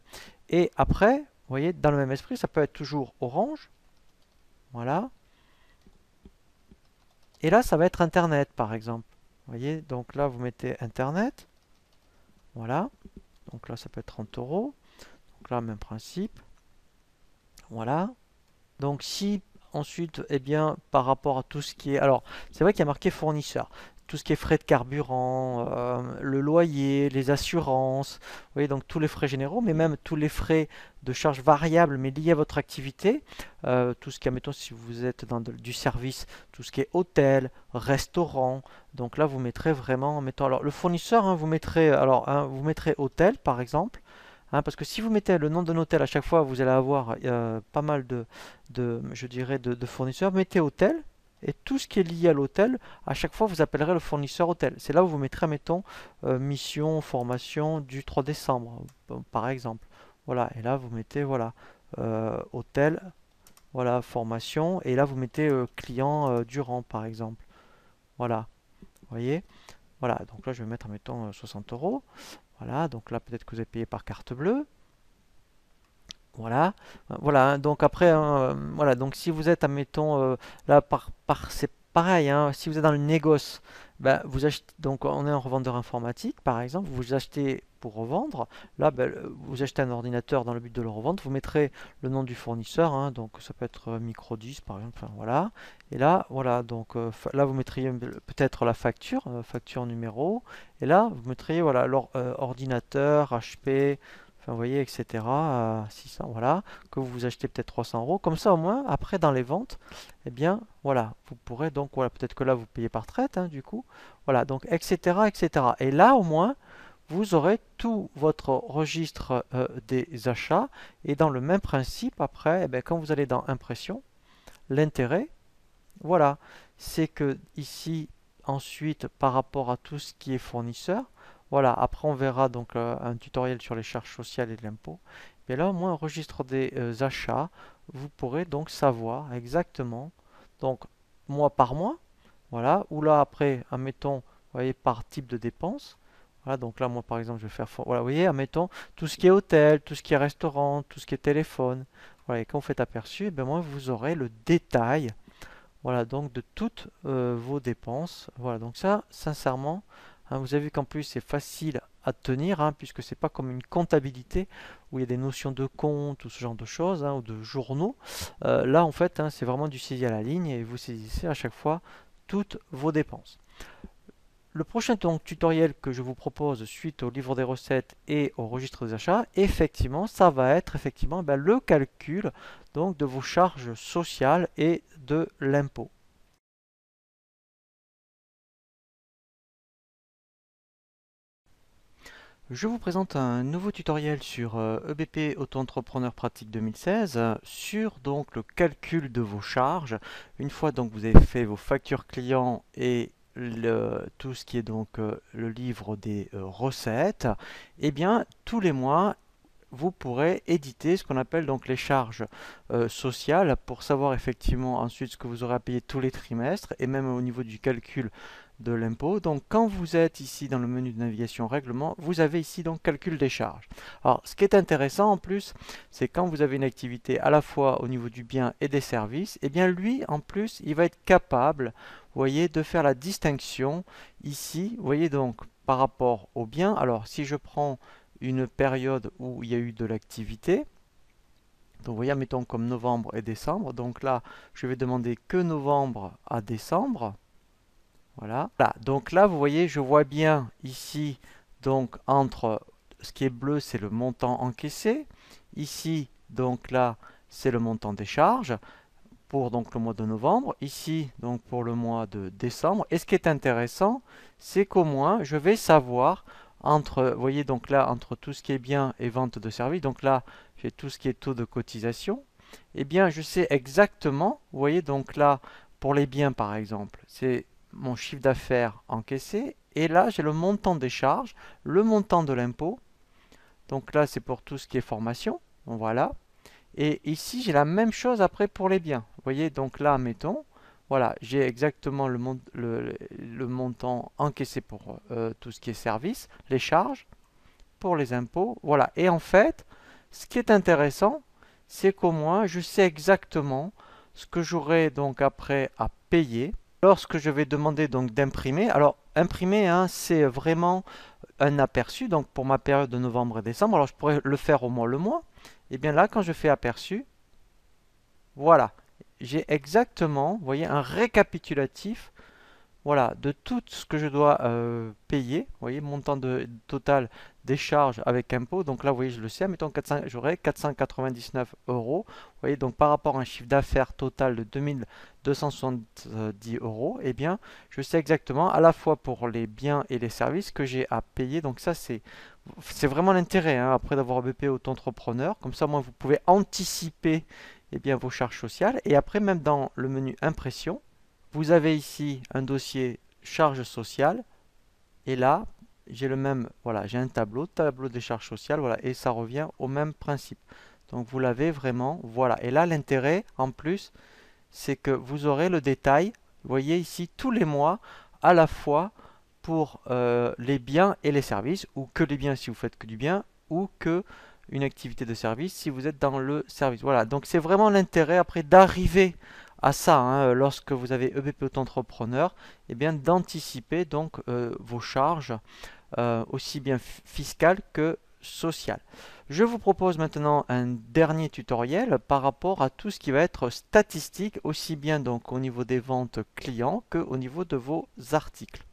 Et après, vous voyez, dans le même esprit, ça peut être toujours Orange. Voilà. Et là, ça va être Internet, par exemple. Vous voyez, donc là, vous mettez Internet. Voilà. Donc là, ça peut être 30 euros. Donc là, même principe. Voilà. Donc si ensuite, eh bien, par rapport à tout ce qui est... Alors, c'est vrai qu'il y a marqué fournisseur. Tout ce qui est frais de carburant, le loyer, les assurances, vous voyez, donc tous les frais généraux, mais même tous les frais de charges variables, mais liés à votre activité. Tout ce qui est, mettons, si vous êtes dans du service, tout ce qui est hôtel, restaurant. Donc là, vous mettrez vraiment, mettons, alors le fournisseur, hein, vous mettrez, alors, hein, vous mettrez hôtel, par exemple. Hein, parce que si vous mettez le nom d'un hôtel à chaque fois, vous allez avoir pas mal je dirais, de fournisseurs. Mettez hôtel et tout ce qui est lié à l'hôtel, à chaque fois vous appellerez le fournisseur hôtel. C'est là où vous mettrez, mettons, mission, formation du 3 décembre, par exemple. Voilà, et là vous mettez, voilà, hôtel, voilà, formation, et là vous mettez client durant, par exemple. Voilà, vous voyez? Voilà, donc là je vais mettre, mettons, 60 euros. Voilà, donc là peut-être que vous avez payé par carte bleue. Voilà, voilà. Hein, donc après, hein, voilà. Donc si vous êtes, admettons, là c'est pareil. Hein, si vous êtes dans le négoce, ben, vous achetez. Donc on est un revendeur informatique, par exemple. Vous achetez pour revendre. Là, ben, vous achetez un ordinateur dans le but de le revendre. Vous mettrez le nom du fournisseur. Hein, donc ça peut être Microdis, par exemple. Enfin, voilà. Et là, voilà. Donc là, vous mettriez peut-être la facture, facture numéro. Et là, vous mettriez voilà ordinateur, HP. Enfin, vous voyez, etc. 600, voilà, que vous achetez peut-être 300 euros. Comme ça, au moins, après, dans les ventes, eh bien, voilà, vous pourrez donc, voilà, peut-être que là, vous payez par traite, hein, du coup. Voilà, donc, etc., etc. Et là, au moins, vous aurez tout votre registre des achats. Et dans le même principe, après, eh bien, quand vous allez dans Impression, l'intérêt, voilà, c'est que ici, ensuite, par rapport à tout ce qui est fournisseur, voilà, après on verra donc un tutoriel sur les charges sociales et de l'impôt. Mais là, au moins, un registre des achats, vous pourrez donc savoir exactement, donc mois par mois, voilà, ou là après, admettons, vous voyez, par type de dépense. Voilà, donc là, moi par exemple, je vais faire, voilà, vous voyez, admettons, tout ce qui est hôtel, tout ce qui est restaurant, tout ce qui est téléphone. Voilà, et quand vous faites aperçu, eh bien, moi, vous aurez le détail voilà, donc de toutes vos dépenses. Voilà, donc ça, sincèrement, hein, vous avez vu qu'en plus c'est facile à tenir, hein, puisque c'est pas comme une comptabilité où il y a des notions de compte ou ce genre de choses, hein, ou de journaux. Là, en fait, hein, c'est vraiment du saisie à la ligne et vous saisissez à chaque fois toutes vos dépenses. Le prochain donc, tutoriel que je vous propose suite au livre des recettes et au registre des achats, effectivement, ça va être effectivement ben, le calcul donc, de vos charges sociales et de l'impôt. Je vous présente un nouveau tutoriel sur EBP Auto-entrepreneur pratique 2016 sur donc le calcul de vos charges. Une fois donc vous avez fait vos factures clients et tout ce qui est donc le livre des recettes, eh bien tous les mois vous pourrez éditer ce qu'on appelle donc les charges sociales pour savoir effectivement ensuite ce que vous aurez à payer tous les trimestres et même au niveau du calcul de l'impôt. Donc quand vous êtes ici dans le menu de navigation règlement, vous avez ici donc calcul des charges. Alors ce qui est intéressant en plus, c'est quand vous avez une activité à la fois au niveau du bien et des services, et bien lui en plus il va être capable, vous voyez, de faire la distinction ici, vous voyez donc par rapport au bien. Alors si je prends une période où il y a eu de l'activité. Donc vous voyez, mettons comme novembre et décembre. Donc là, je vais demander que novembre à décembre. Voilà. Voilà. Donc là, vous voyez, je vois bien ici, donc entre ce qui est bleu, c'est le montant encaissé. Ici, donc là, c'est le montant des charges pour donc le mois de novembre. Ici, donc pour le mois de décembre. Et ce qui est intéressant, c'est qu'au moins, je vais savoir entre, vous voyez, donc là, entre tout ce qui est biens et vente de services. Donc là, j'ai tout ce qui est taux de cotisation. Eh bien, je sais exactement, vous voyez, donc là, pour les biens par exemple, c'est mon chiffre d'affaires encaissé. Et là, j'ai le montant des charges, le montant de l'impôt. Donc là, c'est pour tout ce qui est formation. Donc voilà. Et ici, j'ai la même chose après pour les biens. Vous voyez, donc là, mettons, voilà, j'ai exactement le montant encaissé pour tout ce qui est service, les charges, pour les impôts. Voilà. Et en fait, ce qui est intéressant, c'est qu'au moins, je sais exactement ce que j'aurai donc après à payer lorsque je vais demander donc d'imprimer. Alors, imprimer, hein, c'est vraiment un aperçu, donc pour ma période de novembre et décembre. Alors, je pourrais le faire au mois le mois. Et bien là, quand je fais aperçu, voilà, j'ai exactement, vous voyez, un récapitulatif, voilà, de tout ce que je dois payer. Vous voyez, montant total des charges avec impôt. Donc là, vous voyez, je le sais, mettons 400, j'aurai 499 euros. Vous voyez, donc par rapport à un chiffre d'affaires total de 2270 euros, eh bien, je sais exactement à la fois pour les biens et les services que j'ai à payer. Donc ça, c'est vraiment l'intérêt, hein, après d'avoir BP auto-entrepreneur. Comme ça, moi, vous pouvez anticiper eh bien, vos charges sociales. Et après, même dans le menu impression, vous avez ici un dossier charges sociales. Et là, j'ai le même, voilà, j'ai un tableau des charges sociales, voilà, et ça revient au même principe. Donc vous l'avez vraiment, voilà. Et là, l'intérêt, en plus, c'est que vous aurez le détail, vous voyez ici, tous les mois, à la fois pour les biens et les services, ou que les biens si vous faites que du bien, ou que une activité de service si vous êtes dans le service. Voilà, donc c'est vraiment l'intérêt après d'arriver à ça, hein, lorsque vous avez EBP Auto-entrepreneur, et bien d'anticiper donc vos charges aussi bien fiscales que sociales. Je vous propose maintenant un dernier tutoriel par rapport à tout ce qui va être statistique, aussi bien donc au niveau des ventes clients que au niveau de vos articles.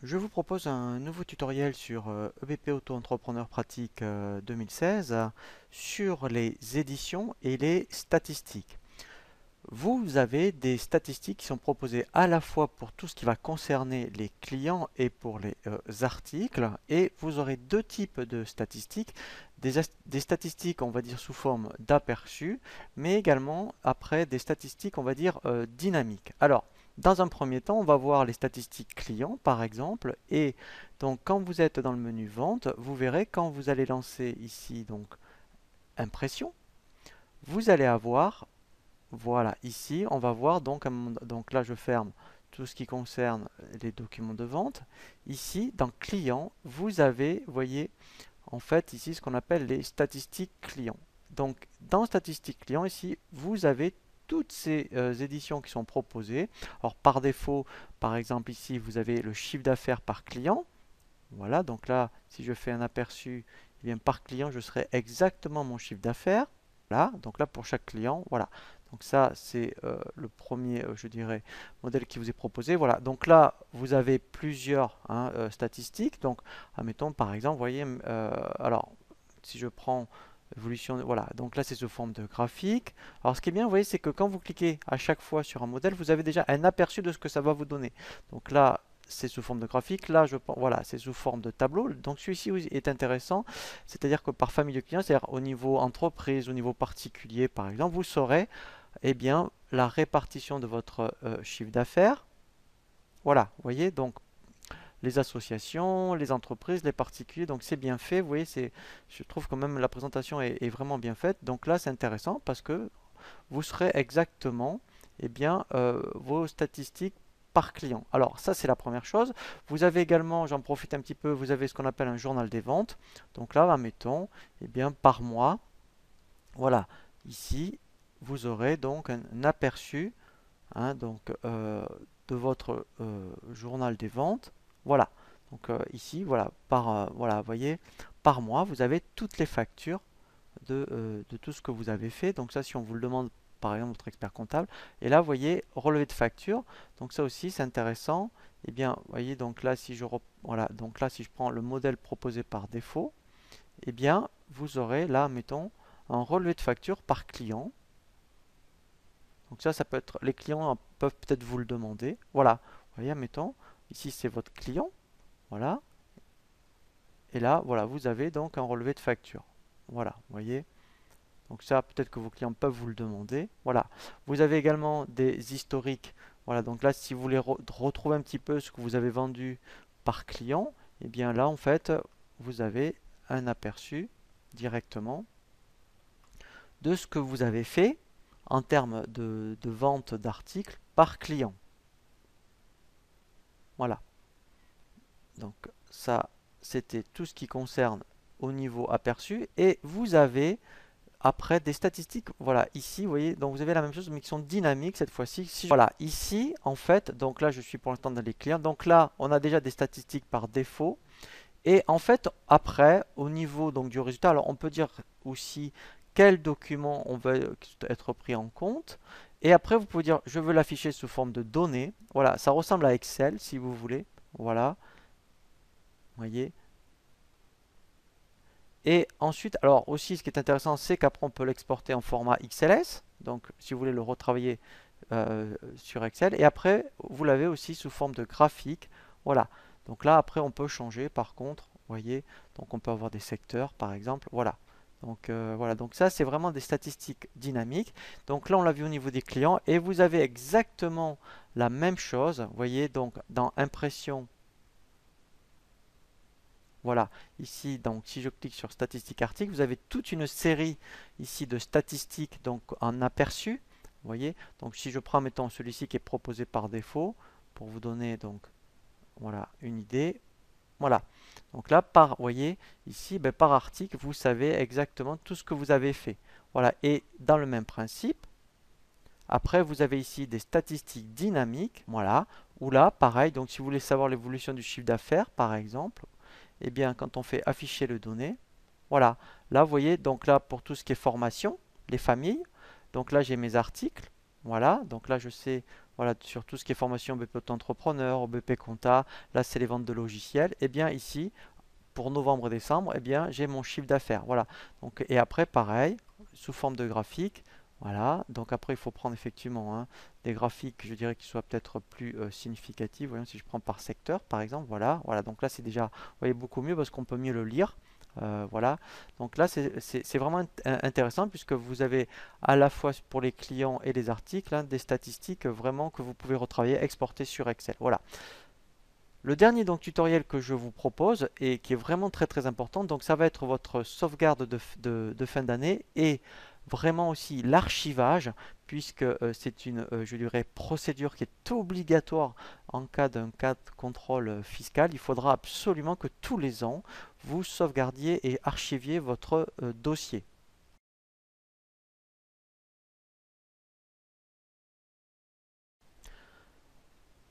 Je vous propose un nouveau tutoriel sur EBP Auto-entrepreneur pratique 2016 sur les éditions et les statistiques. Vous avez des statistiques qui sont proposées à la fois pour tout ce qui va concerner les clients et pour les articles. Et vous aurez deux types de statistiques. Des statistiques, on va dire, sous forme d'aperçu, mais également après des statistiques, on va dire, dynamiques. Alors, dans un premier temps, on va voir les statistiques clients, par exemple. Et donc, quand vous êtes dans le menu vente, vous verrez quand vous allez lancer ici, donc, impression, vous allez avoir voilà, ici, on va voir donc là je ferme tout ce qui concerne les documents de vente. Ici, dans client, vous avez, vous voyez, en fait ici ce qu'on appelle les statistiques clients. Donc dans statistiques clients, ici, vous avez toutes ces éditions qui sont proposées. Alors par défaut, par exemple ici, vous avez le chiffre d'affaires par client. Voilà, donc là, si je fais un aperçu, eh bien, par client, je serai exactement mon chiffre d'affaires. Voilà, donc là pour chaque client, voilà. Donc ça c'est le premier, je dirais, modèle qui vous est proposé. Voilà, donc là vous avez plusieurs hein, statistiques. Donc, admettons par exemple, vous voyez, alors si je prends évolution, voilà, donc là c'est sous forme de graphique. Alors ce qui est bien, vous voyez, c'est que quand vous cliquez à chaque fois sur un modèle, vous avez déjà un aperçu de ce que ça va vous donner. Donc là, c'est sous forme de graphique. Là, voilà, c'est sous forme de tableau. Donc celui-ci est intéressant, c'est-à-dire que par famille de clients, c'est-à-dire au niveau entreprise, au niveau particulier, par exemple, vous saurez, eh bien, la répartition de votre chiffre d'affaires. Voilà, vous voyez, donc les associations, les entreprises, les particuliers. Donc c'est bien fait. Vous voyez, je trouve quand même la présentation est vraiment bien faite. Donc là, c'est intéressant parce que vous serez exactement eh bien, vos statistiques par client. Alors ça, c'est la première chose. Vous avez également, j'en profite un petit peu, vous avez ce qu'on appelle un journal des ventes. Donc là, admettons, eh bien, par mois, voilà, ici, vous aurez donc un aperçu hein, donc, de votre journal des ventes. Voilà. Donc ici, voilà, voilà, vous voyez, par mois, vous avez toutes les factures de tout ce que vous avez fait. Donc ça, si on vous le demande, par exemple, votre expert comptable. Et là, vous voyez, relevé de facture. Donc ça aussi, c'est intéressant. Et bien, vous voyez, donc là, si voilà, donc là, si je prends le modèle proposé par défaut, eh bien, vous aurez là, mettons, un relevé de facture par client. Donc ça peut être, les clients peuvent peut-être vous le demander. Voilà, vous voyez, mettons, ici c'est votre client, voilà. Et là, voilà, vous avez donc un relevé de facture. Voilà, vous voyez. Donc ça, peut-être que vos clients peuvent vous le demander. Voilà. Vous avez également des historiques. Voilà, donc là, si vous voulez retrouver un petit peu ce que vous avez vendu par client, eh bien là, en fait, vous avez un aperçu directement de ce que vous avez fait en termes de vente d'articles par client. Voilà. Donc ça, c'était tout ce qui concerne au niveau aperçu. Et vous avez après des statistiques, voilà, ici, vous voyez, donc vous avez la même chose, mais qui sont dynamiques cette fois-ci. Voilà, ici, en fait, donc là, je suis pour l'instant dans les clients. Donc là, on a déjà des statistiques par défaut. Et en fait, après, au niveau donc du résultat, alors on peut dire aussi quel document on veut être pris en compte. Et après, vous pouvez dire, je veux l'afficher sous forme de données. Voilà, ça ressemble à Excel, si vous voulez. Voilà, vous voyez. Et ensuite, alors aussi, ce qui est intéressant, c'est qu'après, on peut l'exporter en format XLS. Donc, si vous voulez le retravailler sur Excel. Et après, vous l'avez aussi sous forme de graphique. Voilà. Donc là, après, on peut changer. Par contre, vous voyez, donc on peut avoir des secteurs, par exemple. Voilà. Donc voilà. Donc ça, c'est vraiment des statistiques dynamiques. Donc là, on l'a vu au niveau des clients. Et vous avez exactement la même chose. Vous voyez, donc dans impression. Voilà, ici, donc si je clique sur statistiques articles, vous avez toute une série ici de statistiques donc en aperçu. Vous voyez, donc si je prends mettons celui-ci qui est proposé par défaut pour vous donner donc voilà une idée. Voilà. Donc là, vous voyez ici, ben, par article, vous savez exactement tout ce que vous avez fait. Voilà. Et dans le même principe, après vous avez ici des statistiques dynamiques. Voilà. Ou là, pareil. Donc si vous voulez savoir l'évolution du chiffre d'affaires, par exemple. Eh bien, quand on fait afficher le données, voilà. Là, vous voyez, donc là, pour tout ce qui est formation, les familles, donc là, j'ai mes articles. Voilà. Donc là, je sais, voilà, sur tout ce qui est formation BP Auto-entrepreneur, BP Compta, là, c'est les ventes de logiciels. Eh bien, ici, pour novembre-décembre, eh bien, j'ai mon chiffre d'affaires. Voilà. Donc, et après, pareil, sous forme de graphique. Voilà, donc après il faut prendre effectivement des graphiques, je dirais, qui soient peut-être plus significatifs. Voyons si je prends par secteur, par exemple, voilà, voilà. Donc là c'est déjà, vous voyez, beaucoup mieux parce qu'on peut mieux le lire. Voilà, donc là c'est vraiment intéressant puisque vous avez à la fois pour les clients et les articles des statistiques vraiment que vous pouvez retravailler, exporter sur Excel. Voilà. Le dernier donc tutoriel que je vous propose et qui est vraiment très très important, donc ça va être votre sauvegarde de fin d'année et vraiment aussi l'archivage puisque c'est une je dirais procédure qui est obligatoire en cas d'un cas de contrôle fiscal. Il faudra absolument que tous les ans vous sauvegardiez et archiviez votre dossier.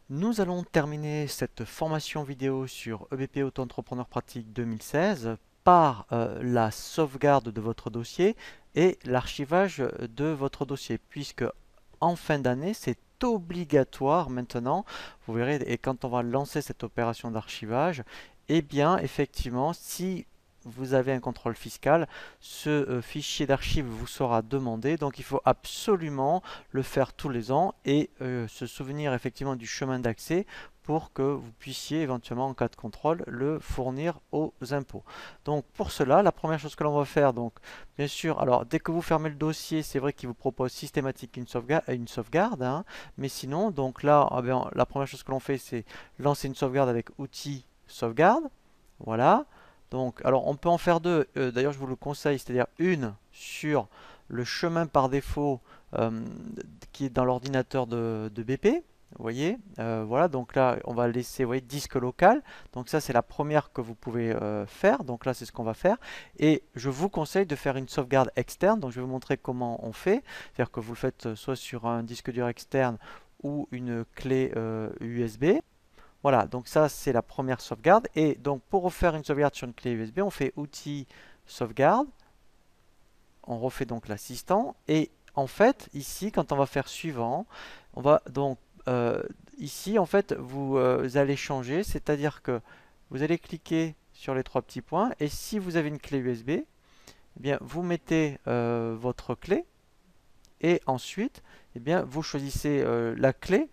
Nous allons terminer cette formation vidéo sur EBP Auto-entrepreneur pratique 2016 par la sauvegarde de votre dossier et l'archivage de votre dossier, puisque en fin d'année, c'est obligatoire maintenant. Vous verrez, et quand on va lancer cette opération d'archivage, eh bien, effectivement, si vous avez un contrôle fiscal, ce fichier d'archives vous sera demandé. Donc, il faut absolument le faire tous les ans et se souvenir effectivement du chemin d'accès pour que vous puissiez éventuellement en cas de contrôle le fournir aux impôts. Donc pour cela, la première chose que l'on va faire, donc bien sûr, alors dès que vous fermez le dossier, c'est vrai qu'il vous propose systématiquement une sauvegarde, hein, mais sinon, donc là, ah bien, la première chose que l'on fait, c'est lancer une sauvegarde avec outil sauvegarde. Voilà. Donc, alors on peut en faire deux. D'ailleurs, je vous le conseille, c'est-à-dire une sur le chemin par défaut qui est dans l'ordinateur de BP. Vous voyez, voilà, donc là on va laisser, vous voyez, disque local. Donc ça c'est la première que vous pouvez faire. Donc là c'est ce qu'on va faire. Et je vous conseille de faire une sauvegarde externe. Donc je vais vous montrer comment on fait. C'est-à-dire que vous le faites soit sur un disque dur externe ou une clé USB. Voilà, donc ça c'est la première sauvegarde. Et donc pour refaire une sauvegarde sur une clé USB, on fait outils sauvegarde. on refait donc l'assistant. Et en fait, ici, quand on va faire suivant, on va donc ici, en fait, vous allez changer, c'est-à-dire que vous allez cliquer sur les trois petits points. Et si vous avez une clé USB, eh bien, vous mettez votre clé. Et ensuite, eh bien, vous choisissez la clé.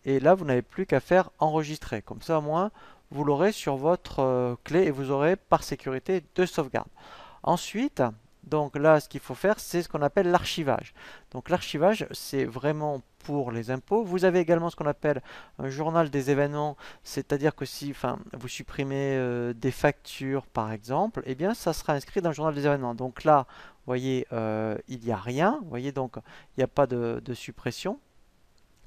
Et là, vous n'avez plus qu'à faire enregistrer. Comme ça, au moins, vous l'aurez sur votre clé et vous aurez par sécurité deux sauvegardes. Ensuite, donc là, ce qu'il faut faire, c'est ce qu'on appelle l'archivage. Donc l'archivage, c'est vraiment pour les impôts. Vous avez également ce qu'on appelle un journal des événements, c'est-à-dire que si vous supprimez des factures, par exemple, eh bien, ça sera inscrit dans le journal des événements. Donc là, vous voyez, il n'y a rien. Vous voyez, donc, il n'y a pas de suppression.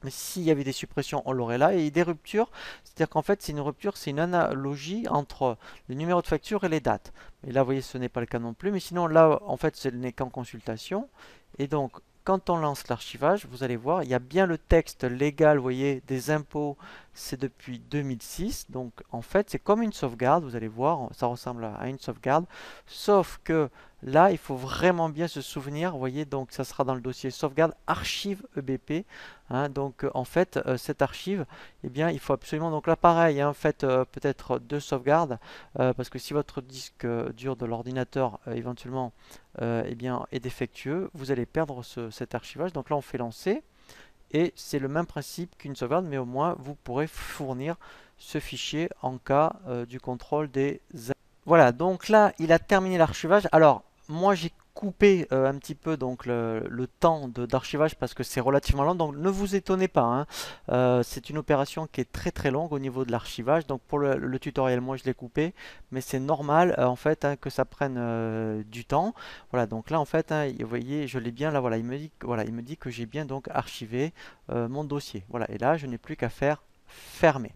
Mais s'il y avait des suppressions, on l'aurait là. Et des ruptures, c'est-à-dire qu'en fait, c'est une rupture, c'est une analogie entre le numéro de facture et les dates. Mais là, vous voyez, ce n'est pas le cas non plus. Mais sinon, là, en fait, ce n'est qu'en consultation. Et donc, quand on lance l'archivage, vous allez voir, il y a bien le texte légal, vous voyez, des impôts, c'est depuis 2006. Donc, en fait, c'est comme une sauvegarde, vous allez voir, ça ressemble à une sauvegarde. Sauf que là, il faut vraiment bien se souvenir, vous voyez, donc ça sera dans le dossier sauvegarde archive EBP. Hein, donc en fait, cette archive, eh bien, il faut absolument, donc là pareil, hein, faites peut-être deux sauvegardes, parce que si votre disque dur de l'ordinateur éventuellement eh bien, est défectueux, vous allez perdre cet archivage. Donc là on fait lancer, et c'est le même principe qu'une sauvegarde, mais au moins vous pourrez fournir ce fichier en cas du contrôle des... Voilà, donc là il a terminé l'archivage. Alors moi j'ai coupé un petit peu donc le temps d'archivage parce que c'est relativement lent, donc ne vous étonnez pas, hein. C'est une opération qui est très très longue au niveau de l'archivage, donc pour le tutoriel moi je l'ai coupé, mais c'est normal en fait, hein, que ça prenne du temps. Voilà, donc là en fait, hein, vous voyez, je l'ai bien là, voilà, il me dit que j'ai bien donc archivé mon dossier. Voilà, et là je n'ai plus qu'à faire fermer.